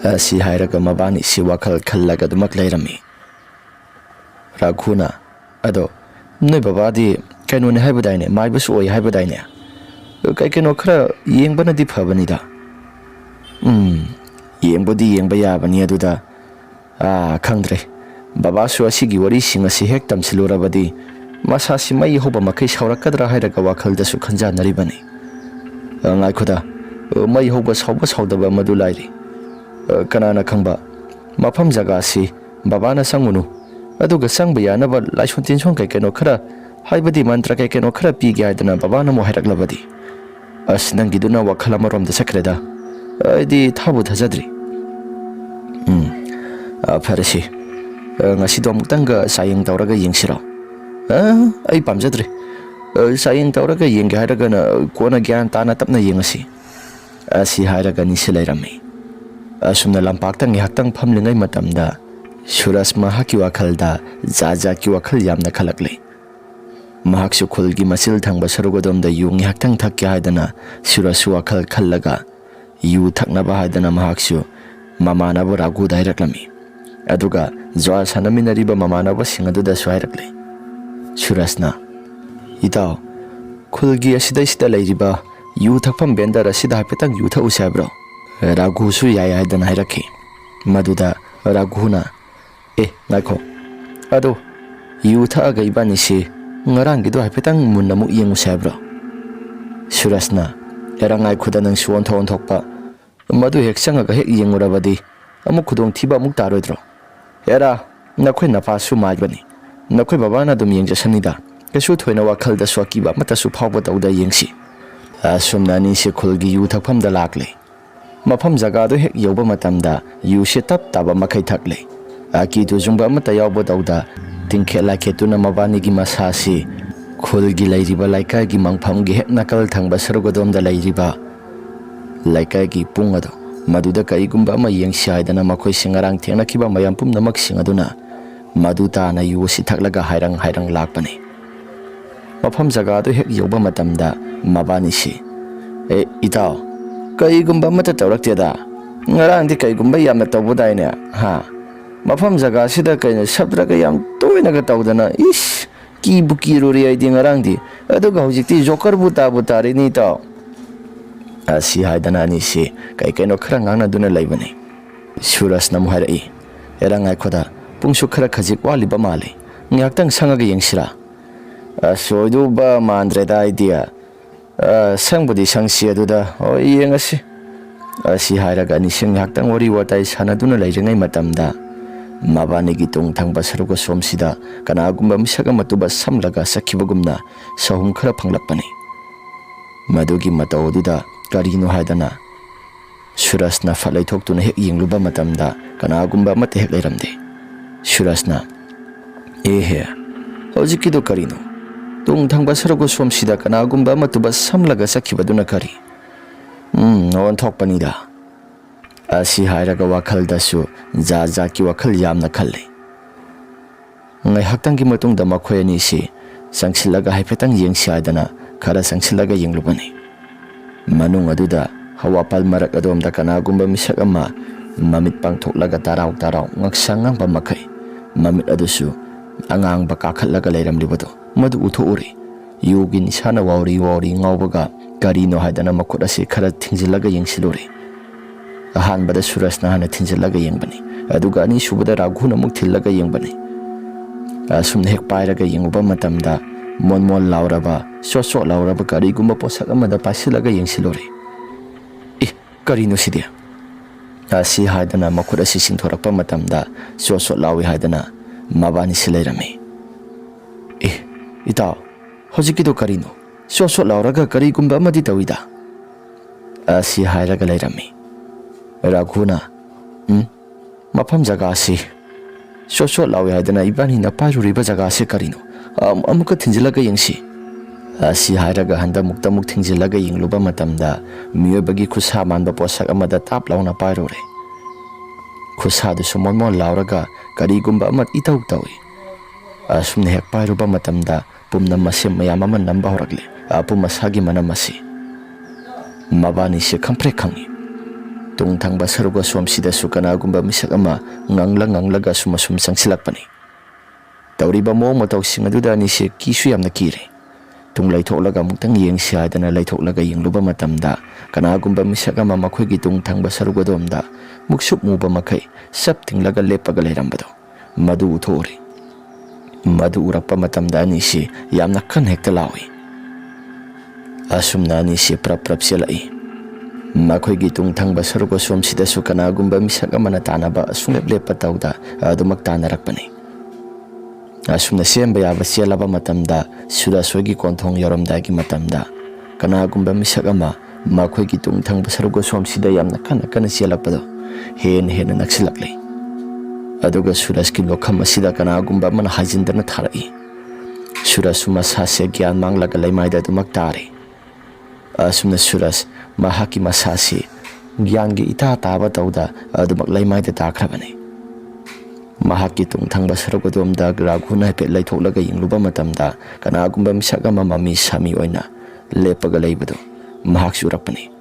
ꯑꯁꯤ ꯍꯥꯏꯔꯒ ꯃꯕꯥꯅꯤꯁꯤ ꯋꯥꯈꯜ ꯈꯜꯂꯒ ꯑꯗꯨꯃꯛ ꯂꯩꯔꯝꯃꯤ ꯔꯥꯘꯨꯅ ꯑꯗꯣ ꯅꯣꯏ ꯕꯕꯥꯗꯤ ꯀꯩꯅꯣꯅꯦ ꯍꯥꯏꯕꯗꯥꯏꯅꯦ ꯃꯥꯏꯕꯁꯨ ꯑꯣꯏ ꯍꯥꯏꯕꯗꯥꯏꯅꯦ ꯀꯩꯅꯣ ꯈꯔ ꯌꯦꯡꯕꯅꯗꯤ ꯐꯕꯅꯤꯗ ꯌꯦꯡꯕꯨꯗꯤ ꯌꯦꯡꯕ ꯌꯥꯕꯅꯤ ꯑꯗꯨꯗ ꯈꯪꯗ꯭ꯔꯦ ꯕꯕꯥꯁꯨ ꯑꯁꯤꯒꯤ ꯋꯥꯔꯤꯁꯤꯡ ꯑꯁꯤ ꯍꯦꯛ ꯇꯝꯁꯤꯜꯂꯨꯔꯕꯗꯤ ꯃꯁꯥꯁꯤ ꯃꯩ ꯍꯧꯕ ꯃꯈꯩ ꯁꯥꯎꯔꯛꯀꯗ꯭ꯔꯥ ꯍꯥꯏꯔꯒ ꯋꯥꯈꯜꯗꯁꯨ ꯈꯟꯖꯥꯟꯅꯔꯤꯕꯅꯤ ꯉꯥꯏꯈꯣꯗ ꯃꯩ ꯍꯧꯕ ꯁꯥꯎꯗꯕ ꯃꯗꯨ ꯂꯥꯏꯔꯤ ꯀꯅꯥꯅ ꯈꯪꯕ ꯃꯐꯝ ꯖꯒꯥꯁꯤ ꯕꯕꯥꯅ ꯆꯪꯉꯨꯅꯨ ꯑꯗꯨꯒ ꯆꯪꯕ ꯌꯥꯅꯕ ꯂꯥꯏꯁꯣꯟ ꯇꯤꯟꯁꯣꯟ ꯀꯩꯅꯣ ꯈꯔ ꯍꯥꯏꯕꯗꯤ ꯃꯟꯇ꯭ꯔ ꯀꯩꯅꯣ ꯈꯔ ꯄꯤꯒꯦ ꯍꯥꯏꯗꯅ ꯕꯕꯥꯅ ꯑꯃꯨꯛ ꯍꯥꯏꯔꯛꯂꯕꯗꯤ ꯅꯪꯒꯤꯗꯨꯅ ꯋꯥꯈꯜ ꯑꯃꯔꯣꯝꯗ ꯆꯠꯈ꯭ꯔꯦꯗ ꯑꯩꯗꯤ ꯊꯥꯖꯗ꯭ꯔꯤ ꯐꯔꯦꯁꯤ ꯉꯁꯤꯗꯣ ꯑꯃꯨꯛꯇꯪꯒ ꯆꯥꯌꯦꯡ ꯇꯧꯔꯒ ꯌꯦꯡꯁꯤꯔꯣ ꯑꯩ ꯄꯥꯝꯖꯗ꯭ꯔꯦ ꯆꯥꯌꯦꯡ ꯇꯧꯔꯒ ꯌꯦꯡꯒꯦ ꯍꯥꯏꯔꯒꯅ ꯀꯣꯟꯅ ꯒ꯭ꯌꯥꯟ ꯇꯥꯅ ꯇꯞꯅ ꯌꯦꯡꯉꯁꯤ ꯑꯁꯤ ꯍꯥꯏꯔꯒ ꯅꯤꯁꯤ ꯂꯩꯔꯝꯃꯤ ꯑꯁꯨꯝꯅ ꯂꯝꯄꯥꯛꯇ ꯉꯥꯏꯍꯥꯛꯇꯪ ꯐꯝꯂꯤꯉꯩ ꯃꯇꯝꯗ ꯁꯨꯔꯖ ꯃꯍꯥꯛꯀꯤ ꯋꯥꯈꯜꯗ ꯖꯥꯠꯀꯤ ꯋꯥꯈꯜ ꯌꯥꯝꯅ ꯈꯜꯂꯛꯂꯤ ꯃꯍꯥꯛꯁꯨ ꯈꯨꯜꯒꯤ ꯃꯆꯤꯜ ꯊꯪꯕ ꯁꯔꯨꯛ ꯑꯗꯣꯝꯗ ꯌꯨ ꯉꯥꯏꯍꯥꯛꯇꯪ ꯊꯛꯀꯦ ꯍꯥꯏꯗꯅ ꯁꯨꯔꯖꯁꯨ ꯋꯥꯈꯜ ꯈꯜꯂꯒ ꯌꯨ ꯊꯛꯅꯕ ꯍꯥꯏꯗꯅ ꯃꯍꯥꯛꯁꯨ ꯃꯃꯥꯟꯅꯕ ꯔꯥꯘꯨꯗ ꯍꯥꯏꯔꯛꯂꯝꯃꯤ ꯑꯗꯨꯒ ꯖ꯭ꯋꯥꯔ ꯁꯥꯟꯅꯃꯤꯟꯅꯔꯤꯕ ꯃꯃꯥꯟꯅꯕꯁꯤꯡ ꯑꯗꯨꯗꯁꯨ ꯍꯥꯏꯔꯛꯂꯤ ꯁꯨꯔꯖꯅ Itaw, khulgi asidaisidda leiriba yu thakpham bender asida haipetang yu thausi haibro. Raghu su yai haidana hairakhi. Maduda Raghuna ngaikho. Ado yu thaaga ibanisi ngarangido haipetang munnamu yengusi haibro. Surasna erangai khuda nang suon thokpa madu hek changaga hek yengurabadi amuk khudong thiba amuk taroidro. Era nakhoi napa su maibani. Nakhoi babana dum yengjasanida. Kesu thoina wakhalda swakiba matasu phawba tawda yengsi. Asumna ni se khulgi yu thakphamda lakle. Mafam jaga do hek yoba matamda yu se tap taba makai thakle. Aki tu jungba mata yawba tawda tingkhela ketuna mabani gi masasi khulgi lairiba laikai gi mangpham gi hek nakal thangba sargodom da lairiba laikai gi pungado maduda kaigumba ama yengsi haidana makhoi singarang thengna khiba mayam pumnamak singaduna maduta na yu si thaklaga hairang lakpani. Mafam jaga do hek yoba matamda mabani si itaw kaigumba mata tawrakteda ngarang di kaigumba yamna tawbudaine ha mafam jaga sida kaina sabdraga yam toinaga tawdana is ki buki rori aidi ngarang di aduga hojikti joker buta butari ni taw asi haidana ni si kai kaino khara ngangna duna laibani. Suras namu harai erangai khoda pungsu khara khajik waliba male ngaktang sangaga yengsira soiduba mandreda idea sangbudi sangsi aduda yengasi asi hairaga ni sing ngaktang wari watai sanaduna lairengai matamda mabani gi tung thangba saruga somsida kanagumba misaga matuba samlaga sakhibagumna sahum khara phanglapani. Madugi matawduda karino haidana Surasna falai thoktuna hek yengluba matamda kanagumba mate hek lairamde. Surasna he hojikido karino tung thangba saruga somsida kanagumba matuba samlaga sakhibaduna kari on thokpanida. Asi hairaga wakhaldasu jaja ki wakhal yamna khalle. Ngai haktang ki matungda makhoi ani si sangsilaga haipetang yengsi haidana khara sangsilaga yenglubani. Manung aduda hawapal marak adomda kanagumba misak ama mamit pangthoklaga taraw ngaksangang pamakai mamit adusu angang bakakhatlaga lairamlibado madu uthouri yugin sana wawri ngawbaga karino haidana makhut asi khara thingjilaga yengsilori. Ahanbada Surasna hana thinjilaga yengbani aduga ani subada Raghuna muk thillaga yengbani. Asumna hek pairaga yenguba matamda mon lauraba so lauraba karigumba posak amada pasilaga yengsilori. Karino sidia asi haidana makhut asi singthorakpa matamda so lawi haidana mabani silairami. Itaw hojikido karino so lauraga karigumba amadi tawida asi hairaga lairami. Raghuna mafam jaga si so lawi haidana ibani na paruriba jaga si karino amuka thinjilaga yengsi. Asi hairaga handa mukta muk thingjilaga yengluba matamda miyobagi khusa manba posak amada tap launa parore. Khusa du sumon lauraga karigumba amat itaw tawi. Asumne hek paruba matamda pumna masim mayam ama namba horakle pum masagi manamasi. Mabani si kampre khangi. Tung thangba saruga somsida sukanagumba misak ama nganglaga sumasum sangsilakpani. Tawriba mo mataw singaduda ni si kisu yamna kire. Tung laithoklaga muktang yengsi haidana laithoklaga yengluba matamda kanagumba misak ama makhoi gi tung thangba saruga domda muksup muba makai sap tinglaga lepaga lairambado madu uthori. Madu urakpa matamda ni si yamna kan hekta lawi. Asumna ni si prap selai. Makhoi gi tung thangba saruga somsida sukanagumba misak amana tanaba sunglep tawda adumak tanarakpani. Asumna semba yaba selaba matamda Suraswagi konthong yoramdagi matamda kanagumba misak ama makhoi gi tung thangba saruga somsida yamna kana selapado hen naksilakle. Aduga Suraski lokham asida kanagumba mana hajindana tharai. Surasuma sase gyan manglaga laimaida adumak tare. Asumna Suras mahaki masasi gyangi ita taba tawda adumak laimaida takrabani. Mahaki tung thangba saruga domda Raghuna hepet laithoklaga yengluba matamda kanagumba misak ama mami sami oina lepaga laibado mahaksu urakpani.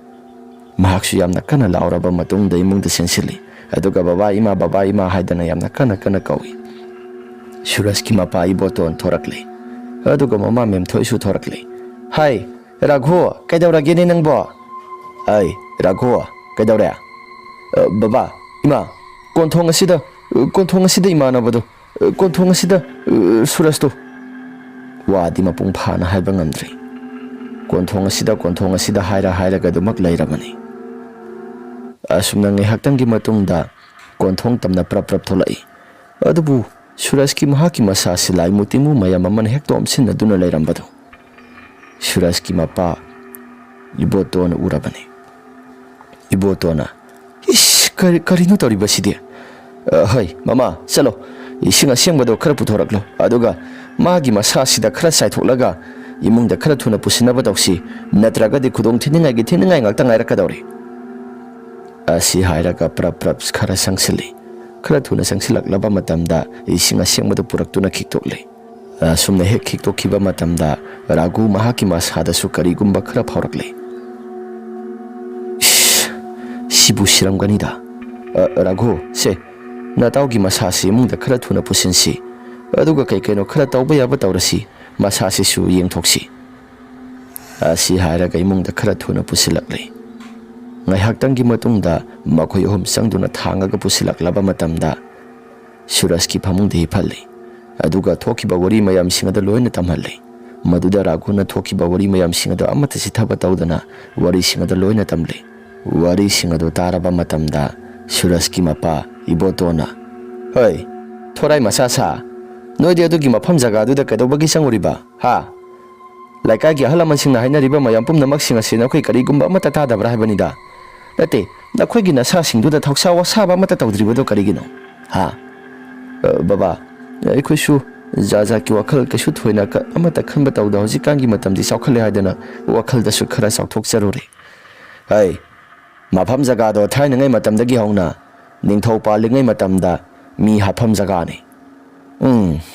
Mahaksu yamna kana lauraba matungda imungda sensili aduga baba ima haidana yamna kana kawi. Suraski mapa iboton thorakle ꯑꯗꯨꯒ ꯃꯃꯥ ꯃꯦꯝꯊꯣꯏꯁꯨ ꯊꯣꯔꯛꯂꯤ꯫ ꯍꯥꯏ ꯔꯥꯘꯨ, ꯀꯩꯗꯧꯔꯒꯦꯅꯦ ꯅꯪꯕꯣ? ꯑꯩ ꯔꯥꯘꯨ ꯀꯩꯗꯧꯔꯦ? ꯕꯕꯥ, ꯏꯃꯥ, ꯀꯣꯟꯊꯣꯡ ꯑꯁꯤꯗ ꯏꯃꯥꯟꯅꯕꯗꯣ, ꯀꯣꯟꯊꯣꯡ ꯑꯁꯤꯗ ꯁꯨꯔꯖꯇꯣ꯫ ꯋꯥꯗꯤ ꯃꯄꯨꯡ ꯐꯥꯅ ꯍꯥꯏꯕ ꯉꯝꯗ꯭ꯔꯤ꯫ ꯀꯣꯟꯊꯣꯡ ꯑꯁꯤꯗ ꯍꯥꯏꯔꯒ ꯑꯗꯨꯃꯛ ꯂꯩꯔꯕꯅꯤ꯫ ꯑꯁꯨꯝꯅ ꯉꯥꯏꯍꯥꯛꯇꯪꯒꯤ ꯃꯇꯨꯡꯗ ꯀꯣꯟꯊꯣꯡ ꯇꯝꯅ ꯄ꯭ꯔꯞ ꯊꯣꯛꯂꯛꯏ꯫ ꯑꯗꯨꯕꯨ ꯁꯨꯔꯖꯀꯤ ꯃꯍꯥꯛꯀꯤ ꯃꯁꯥꯁꯤ ꯂꯥꯏꯃꯨ ꯇꯤꯃꯨ ꯃꯌꯥꯝ ꯑꯃꯅ ꯍꯦꯛꯇ ꯑꯣꯝꯁꯤꯟꯅꯗꯨꯅ ꯂꯩꯔꯝꯕꯗꯣ ꯁꯨꯔꯖꯀꯤ ꯃꯄꯥ ꯏꯕꯣꯇꯣꯅ ꯎꯔꯕꯅꯤ꯫ ꯏꯕꯣꯇꯣꯅ, ꯏꯁ ꯀꯔꯤꯅꯣ ꯇꯧꯔꯤꯕꯁꯤꯗꯤ? ꯍꯣꯏ ꯃꯃꯥ, ꯆꯠꯂꯣ, ꯏꯁꯤꯡ ꯑꯁꯦꯡꯕꯗꯣ ꯈꯔ ꯄꯨꯊꯣꯔꯛꯂꯣ, ꯑꯗꯨꯒ ꯃꯥꯒꯤ ꯃꯁꯥꯁꯤꯗ ꯈꯔ ꯆꯥꯏꯊꯣꯛꯂꯒ ꯏꯃꯨꯡꯗ ꯈꯔ ꯊꯨꯅ ꯄꯨꯁꯤꯟꯅꯕ ꯇꯧꯁꯤ, ꯅꯠꯇ꯭ꯔꯒꯗꯤ ꯈꯨꯗꯣꯡ ꯊꯤꯅꯤꯡꯉꯥꯏ ꯉꯥꯛꯇ ꯉꯥꯏꯔꯛꯀꯗꯧꯔꯤ꯫ ꯑꯁꯤ ꯍꯥꯏꯔꯒ ꯄ꯭ꯔꯞ ꯈꯔ ꯆꯪꯁꯤꯜꯂꯤ꯫ ꯈꯔ ꯊꯨꯅ ꯆꯪꯁꯤꯜꯂꯛꯂꯕ ꯃꯇꯝꯗ ꯏꯁꯤꯡ ꯑꯁꯦꯡꯕꯗꯨ ꯄꯨꯔꯛꯇꯨꯅ ꯈꯤꯛꯇꯣꯛꯂꯤ꯫ ꯑꯁꯨꯝꯅ ꯍꯦꯛ ꯈꯤꯛꯇꯣꯛꯈꯤꯕ ꯃꯇꯝꯗ ꯔꯥꯘꯨ ꯃꯍꯥꯛꯀꯤ ꯃꯁꯥꯗꯁꯨ ꯀꯔꯤꯒꯨꯝꯕ ꯈꯔ ꯐꯥꯎꯔꯛꯂꯤ꯫ ꯁꯤꯕꯨ ꯁꯤꯔꯝꯒꯅꯤꯗ꯫ ꯔꯥꯘꯨ, ꯁꯦ ꯅꯇꯥꯎꯒꯤ ꯃꯁꯥꯁꯤ ꯏꯃꯨꯡꯗ ꯈꯔ ꯊꯨꯅ ꯄꯨꯁꯤꯟꯁꯤ, ꯑꯗꯨꯒ ꯀꯩꯅꯣ ꯈꯔ ꯇꯧꯕ ꯌꯥꯕ ꯇꯧꯔꯁꯤ, ꯃꯁꯥꯁꯤꯁꯨ ꯌꯦꯡꯊꯣꯛꯁꯤ꯫ ꯑꯁꯤ ꯍꯥꯏꯔꯒ ꯏꯃꯨꯡꯗ ꯈꯔ ꯊꯨꯅ ꯄꯨꯁꯤꯜꯂꯛꯂꯤ꯫ ꯉꯥꯏꯍꯥꯛꯇꯪꯒꯤ ꯃꯇꯨꯡꯗ ꯃꯈꯣꯏ ꯑꯍꯨꯝ ꯆꯪꯗꯨꯅ ꯊꯥꯡꯉꯒ ꯄꯨꯁꯤꯜꯂꯛꯂꯕ ꯃꯇꯝꯗ ꯁꯨꯔꯖꯀꯤ ꯐꯃꯨꯡꯗ ꯍꯤꯞꯍꯜꯂꯤ, ꯑꯗꯨꯒ ꯊꯣꯛꯈꯤꯕ ꯋꯥꯔꯤ ꯃꯌꯥꯝꯁꯤꯡ ꯑꯗꯨ ꯂꯣꯏꯅ ꯇꯝꯍꯜꯂꯤ꯫ ꯃꯗꯨꯗ ꯔꯥꯘꯨꯅ ꯊꯣꯛꯈꯤꯕ ꯋꯥꯔꯤ ꯃꯌꯥꯝꯁꯤꯡ ꯑꯗꯨ ꯑꯃꯠꯇ ꯆꯤꯠꯊꯕ ꯇꯧꯗꯅ ꯋꯥꯔꯤꯁꯤꯡ ꯑꯗꯨ ꯂꯣꯏꯅ ꯇꯝꯂꯤ꯫ ꯋꯥꯔꯤꯁꯤꯡ ꯑꯗꯨ ꯇꯥꯔꯕ ꯃꯇꯝꯗ ꯁꯨꯔꯖꯀꯤ ꯃꯄꯥ ꯏꯕꯣꯇꯣꯅ, ꯍꯣꯏ ꯊꯣꯔꯥꯏ ꯃꯆꯥ ꯁꯥ, ꯅꯣꯏꯗꯤ ꯑꯗꯨꯒꯤ ꯃꯐꯝ ꯖꯒꯥꯗꯨꯗ ꯀꯩꯗꯧꯕꯒꯤ ꯆꯪꯉꯨꯔꯤꯕ? ꯍꯥ? ꯂꯩꯀꯥꯏꯒꯤ ꯑꯍꯜ ꯂꯃꯟꯁꯤꯡꯅ ꯍꯥꯏꯅꯔꯤꯕ ꯃꯌꯥꯝ ꯄꯨꯝꯅꯃꯛꯁꯤꯡ ꯑꯁꯤ ꯅꯈꯣꯏ ꯀꯔꯤꯒꯨꯝꯕ ꯑꯃꯠꯇ ꯇꯥꯗꯕ꯭ꯔꯥ ꯍꯥꯏꯕꯅꯤꯗ? ꯅꯠꯇꯦ, ꯅꯈꯣꯏꯒꯤ ꯅꯁꯥꯁꯤꯡꯗꯨꯗ ꯊꯧꯁꯥ ꯋꯥꯁꯥꯕ ꯑꯃꯠꯇ ꯇꯧꯗ꯭ꯔꯤꯕꯗꯣ ꯀꯔꯤꯒꯤꯅꯣ? ꯍꯥ? ꯕꯕꯥ, ꯑꯩꯈꯣꯏꯁꯨ ꯖꯥꯠꯀꯤ ꯋꯥꯈꯜ ꯀꯩꯁꯨ ꯊꯣꯏꯅ ꯑꯃꯠꯇ ꯈꯟꯕ ꯇꯧꯗ ꯍꯧꯖꯤꯛꯀꯥꯟꯒꯤ ꯃꯇꯝꯗꯤ ꯆꯥꯎꯈꯠꯂꯦ ꯍꯥꯏꯗꯅ ꯋꯥꯈꯜꯗꯁꯨ ꯈꯔ ꯆꯥꯎꯊꯣꯛꯆꯔꯨꯔꯦ꯫ ꯍꯩ, ꯃꯐꯝ ꯖꯒꯥꯗꯣ ꯊꯥꯏꯅꯉꯩ ꯃꯇꯝꯗꯒꯤ ꯍꯧꯅ ꯅꯤꯡꯊꯧ ꯄꯥꯜꯂꯤꯉꯩ ꯃꯇꯝꯗ ꯃꯤ ꯍꯥꯠꯐꯝ ꯖꯒꯥꯅꯤ꯫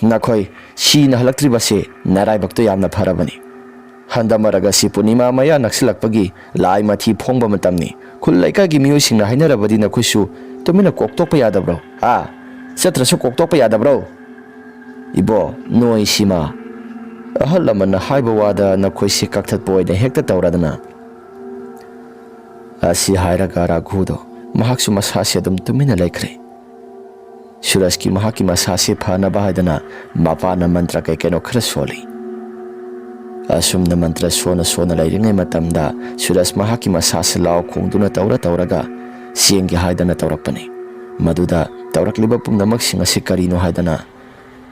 ꯅꯈꯣꯏ ꯁꯤꯅ ꯍꯜꯂꯛꯇ꯭ꯔꯤꯕꯁꯦ ꯅꯔꯥꯏꯕꯛꯇꯣ ꯌꯥꯝꯅ ꯐꯔꯕꯅꯤ꯫ ꯍꯟꯗꯛ ꯑꯁꯤ ꯄꯨꯔꯅꯤꯃꯥ ꯃꯌꯥ ꯅꯛꯁꯤꯜꯂꯛꯄꯒꯤ ꯂꯥꯏ ꯃꯊꯤ ꯐꯣꯡꯕ ꯃꯇꯝꯅꯤ꯫ ꯈꯨꯜ ꯂꯩꯀꯥꯏꯒꯤ ꯃꯤꯑꯣꯏꯁꯤꯡꯅ ꯍꯥꯏꯅꯔꯕꯗꯤ ꯅꯈꯣꯏꯁꯨ ꯇꯨꯃꯤꯟꯅ ꯀꯣꯛꯇꯣꯛꯄ ꯌꯥꯗꯕ꯭ꯔꯣ? ꯍꯥ? ꯆꯠꯇ꯭ꯔꯁꯨ ꯀꯣꯛꯇꯣꯛꯄ ꯌꯥꯗꯕ꯭ꯔꯣ? ꯏꯕꯣ, ꯅꯣꯏ ꯁꯤꯃ ꯑꯍꯜ ꯂꯃꯟꯅ ꯍꯥꯏꯕ ꯋꯥꯗ ꯅꯈꯣꯏꯁꯤ ꯀꯛꯊꯠꯄ ꯑꯣꯏꯅ ꯍꯦꯛꯇ ꯇꯧꯔꯗꯅ꯫ ꯑꯁꯤ ꯍꯥꯏꯔꯒ ꯔꯥꯘꯨꯗꯣ ꯃꯍꯥꯛꯁꯨ ꯃꯁꯥꯁꯤ ꯑꯗꯨꯝ ꯇꯨꯃꯤꯟꯅ ꯂꯩꯈ꯭ꯔꯦ꯫ ꯁꯨꯔꯖꯀꯤ ꯃꯍꯥꯛꯀꯤ ꯃꯁꯥꯁꯤ ꯐꯅꯕ ꯍꯥꯏꯗꯅ ꯃꯄꯥꯅ ꯃꯟꯇ꯭ꯔ ꯀꯩꯅꯣ ꯈꯔ ꯁꯣꯜꯂꯤ꯫ ꯑꯁꯨꯝꯅ ꯃꯟꯇ꯭ꯔ ꯁꯣꯟꯅ ꯂꯩꯔꯤꯉꯩ ꯃꯇꯝꯗ ꯁꯨꯔꯖ ꯃꯍꯥꯛꯀꯤ ꯃꯁꯥꯁꯤ ꯂꯥꯎ ꯈꯣꯡꯗꯨꯅ ꯇꯧꯔꯒ ꯆꯦꯟꯒꯦ ꯍꯥꯏꯗꯅ ꯇꯧꯔꯛꯄꯅꯤ꯫ ꯃꯗꯨꯗ ꯇꯧꯔꯛꯂꯤꯕ ꯄꯨꯝꯅꯃꯛꯁꯤꯡ ꯑꯁꯤ ꯀꯔꯤꯅꯣ ꯍꯥꯏꯗꯅ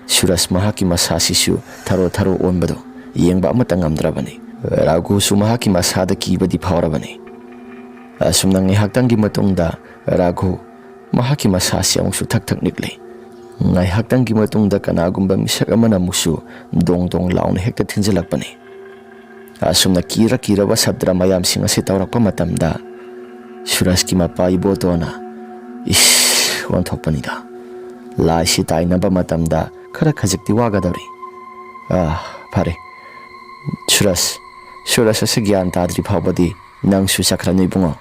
ꯁꯨꯔꯖ ꯃꯍꯥꯛꯀꯤ ꯃꯁꯥꯁꯤꯁꯨ ꯊꯔꯣ ꯑꯣꯟꯕꯗꯣ ꯌꯦꯡꯕ ꯑꯃꯠꯇ ꯉꯝꯗ꯭ꯔꯕꯅꯤ꯫ ꯔꯥꯘꯨꯁꯨ ꯃꯍꯥꯛꯀꯤ ꯃꯁꯥꯗ ꯀꯤꯕꯗꯤ ꯐꯥꯎꯔꯕꯅꯤ꯫ ꯑꯁꯨꯝꯅ ꯉꯥꯏꯍꯥꯛꯇꯪꯒꯤ ꯃꯇꯨꯡꯗ ꯔꯥꯘꯨ ꯃꯍꯥꯛꯀꯤ ꯃꯁꯥꯁꯤ ꯑꯃꯨꯛꯁꯨ ꯊꯛ ꯅꯤꯛꯂꯤ꯫ ꯉꯥꯏꯍꯥꯛꯇꯪꯒꯤ ꯃꯇꯨꯡꯗ ꯀꯅꯥꯒꯨꯝꯕ ꯃꯤꯁꯛ ꯑꯃꯅ ꯑꯃꯨꯛꯁꯨ ꯗꯣꯡ ꯂꯥꯎꯅ ꯍꯦꯛꯇ ꯊꯤꯟꯖꯤꯜꯂꯛꯄꯅꯤ꯫ ꯑꯁꯨꯝꯅ ꯀꯤꯔꯕ ꯁꯕꯗ꯭ꯔ ꯃꯌꯥꯝꯁꯤꯡ ꯑꯁꯤ ꯇꯧꯔꯛꯄ ꯃꯇꯝꯗ ꯁꯨꯔꯖꯀꯤ ꯃꯄꯥ ꯏꯕꯣꯇꯣꯅ ꯑꯣꯟꯊꯣꯛꯄꯅꯤꯗ꯫ ꯂꯥꯏꯁꯤ ꯇꯥꯏꯅꯕ ꯃꯇꯝꯗ ꯈꯔ ꯈꯖꯤꯛꯇꯤ ꯋꯥꯒꯗꯧꯔꯤ꯫ ꯐꯔꯦ, ꯁꯨꯔꯖ ꯑꯁꯤ ꯒ꯭ꯌꯥꯟ ꯇꯥꯗ꯭ꯔꯤ ꯐꯥꯎꯕꯗꯤ ꯅꯪꯁꯨ ꯆꯠꯈ꯭ꯔꯅꯨ ꯏꯕꯨꯡꯉꯣ꯫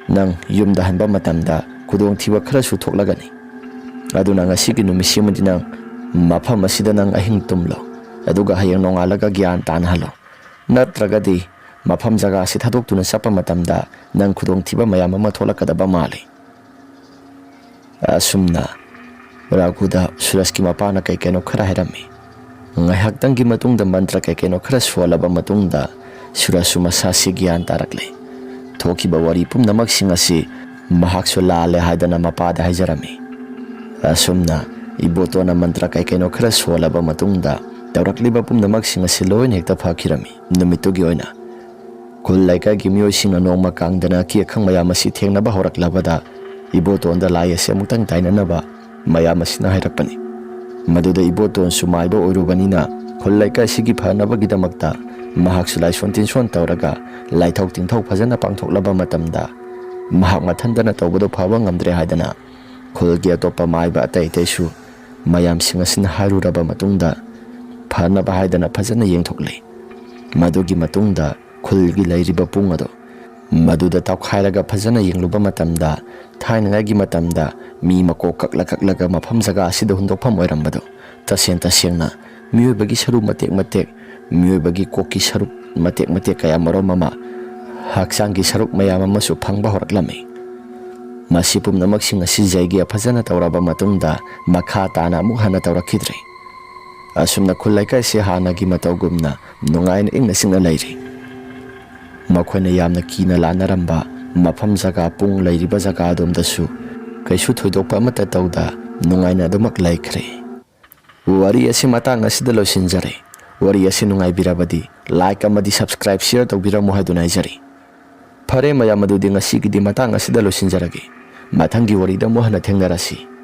ꯅꯪ ꯌꯨꯝꯗ ꯍꯟꯕ ꯃꯇꯝꯗ ꯈꯨꯗꯣꯡꯊꯤꯕ ꯈꯔꯁꯨ ꯊꯣꯛꯂꯒꯅꯤ꯫ ꯑꯗꯨꯅ ꯉꯁꯤꯒꯤ ꯅꯨꯃꯤꯠꯁꯤꯃꯗꯤ ꯅꯪ ꯃꯐꯝ ꯑꯁꯤꯗ ꯅꯪ ꯑꯍꯤꯡ ꯇꯨꯝꯂꯣ, ꯑꯗꯨꯒ ꯍꯌꯦꯡ ꯅꯣꯡꯉꯥꯜꯂꯒ ꯒ꯭ꯌꯥꯟ ꯇꯥꯅꯍꯜꯂꯣ꯫ ꯅꯠꯇ꯭ꯔꯒꯗꯤ ꯃꯐꯝ ꯖꯒꯥꯁꯤ ꯊꯥꯗꯣꯛꯇꯨꯅ ꯆꯠꯄ ꯃꯇꯝꯗ ꯅꯪ ꯈꯨꯗꯣꯡꯊꯤꯕ ꯃꯌꯥꯝ ꯑꯃ ꯊꯣꯛꯂꯛꯀꯗꯕ ꯃꯥꯜꯂꯤ꯫ ꯑꯁꯨꯝꯅ ꯔꯥꯘꯨꯗ ꯁꯨꯔꯖꯀꯤ ꯃꯄꯥꯅ ꯀꯩꯅꯣ ꯈꯔ ꯍꯥꯏꯔꯝꯃꯤ꯫ ꯉꯥꯏꯍꯥꯛꯇꯪꯒꯤ ꯃꯇꯨꯡꯗ ꯃꯟꯇ꯭ꯔ ꯀꯩꯅꯣ ꯈꯔ ꯁꯣꯜꯂꯕ ꯃꯇꯨꯡꯗ ꯁꯨꯔꯖꯁꯨ ꯃꯁꯥꯁꯤ ꯒ꯭ꯌꯥꯟ ꯇꯥꯔꯛꯂꯤ꯫ ꯊꯣꯛꯈꯤꯕ ꯋꯥꯔꯤ ꯄꯨꯝꯅꯃꯛꯁꯤꯡ ꯑꯁꯤ ꯃꯍꯥꯛꯁꯨ ꯂꯥꯜꯂꯦ ꯍꯥꯏꯗꯅ ꯃꯄꯥꯗ ꯍꯥꯏꯖꯔꯝꯃꯤ꯫ ꯑꯁꯨꯝꯅ ꯏꯕꯣꯇꯣꯅ ꯃꯟꯇ꯭ꯔ ꯀꯩꯅꯣ ꯈꯔ ꯁꯣꯜꯂꯕ ꯃꯇꯨꯡꯗ ꯇꯧꯔꯛꯂꯤꯕ ꯄꯨꯝꯅꯃꯛꯁꯤꯡ ꯑꯁꯤ ꯂꯣꯏꯅ ꯍꯦꯛꯇ ꯐꯈꯤꯔꯝꯃꯤ꯫ ꯅꯨꯃꯤꯠꯇꯨꯒꯤ ꯑꯣꯏꯅ ꯈꯨꯜ ꯂꯩꯀꯥꯏꯒꯤ ꯃꯤꯑꯣꯏꯁꯤꯡꯅ ꯅꯣꯡꯃ ꯀꯥꯡꯗꯅ ꯑꯀꯤ ꯑꯈꯪ ꯃꯌꯥꯝ ꯑꯁꯤ ꯊꯦꯡꯅꯕ ꯍꯧꯔꯛꯂꯕꯗ ꯏꯕꯣꯇꯣꯟꯗ ꯂꯥꯏ ꯑꯁꯤ ꯑꯃꯨꯛꯇꯪ ꯇꯥꯏꯅꯅꯕ ꯃꯌꯥꯝ ꯑꯁꯤꯅ ꯍꯥꯏꯔꯛꯄꯅꯤ꯫ ꯃꯗꯨꯗ ꯏꯕꯣꯇꯣꯟꯁꯨ ꯃꯥꯏꯕ ꯑꯣꯏꯔꯨꯕꯅꯤꯅ ꯈꯨꯜ ꯂꯩꯀꯥꯏꯁꯤꯒꯤ ꯐꯅꯕꯒꯤꯗꯃꯛꯇ ꯃꯍꯥꯛꯁꯨ ꯂꯥꯏꯁꯣꯟ ꯇꯤꯟꯁꯣꯟ ꯇꯧꯔꯒ ꯂꯥꯏꯊꯣꯛ ꯇꯤꯟꯊꯧ ꯐꯖꯅ ꯄꯥꯡꯊꯣꯛꯂꯕ ꯃꯇꯝꯗ ꯃꯍꯥꯛ ꯃꯊꯟꯇꯅ ꯇꯧꯕꯗꯣ ꯐꯕ ꯉꯝꯗ꯭ꯔꯦ ꯍꯥꯏꯗꯅ ꯈꯨꯜꯒꯤ ꯑꯇꯣꯞꯄ ꯃꯥꯏꯕ ꯑꯇꯩꯁꯨ ꯃꯌꯥꯝꯁꯤꯡ ꯑꯁꯤꯅ ꯍꯥꯏꯔꯨꯔꯕ ꯃꯇꯨꯡꯗ ꯐꯅꯕ ꯍꯥꯏꯗꯅ ꯐꯖꯅ ꯌꯦꯡꯊꯣꯛꯂꯤ꯫ ꯃꯗꯨꯒꯤ ꯃꯇꯨꯡꯗ ꯈꯨꯜꯒꯤ ꯂꯩꯔꯤꯕ ꯄꯨꯡ ꯑꯗꯣ ꯃꯗꯨꯗ ꯇꯧꯈꯥꯏꯔꯒ ꯐꯖꯅ ꯌꯦꯡꯂꯨꯕ ꯃꯇꯝꯗ ꯊꯥꯏꯅꯉꯩꯒꯤ ꯃꯇꯝꯗ ꯃꯤ ꯃꯀꯣꯛ ꯀꯛꯂꯒ ꯃꯐꯝ ꯖꯒꯥ ꯑꯁꯤꯗ ꯍꯨꯟꯗꯣꯛꯐꯝ ꯑꯣꯏꯔꯝꯕꯗꯣ ꯇꯁꯦꯡꯅ Miyobagi saruk matek-matek, miyobagi koki saruk matek-matek kaya marom ama haksangi saruk mayam amasu phangba horaklami. Masi pumnamaksin asi jaigi afazana tawraba matungda makha tana amuk hana tawrakhidre. Asumna khulaikai se hanagi matawgumna nungaina ingna singna leiri. Makhona yamna kina lanaramba mafam jaga pung leiriba jaga adomdasu kaisu thoidokpa amata tawda nungaina adumak laikre. Wari asi matang asida losinjare. Wari asi nungai birabadi like amadi subscribe share tawbiramu haiduna haijari. Phare mayam adudi ngasigi di matang asida losinjarage. Mathangi warida mo hana thengnarasi.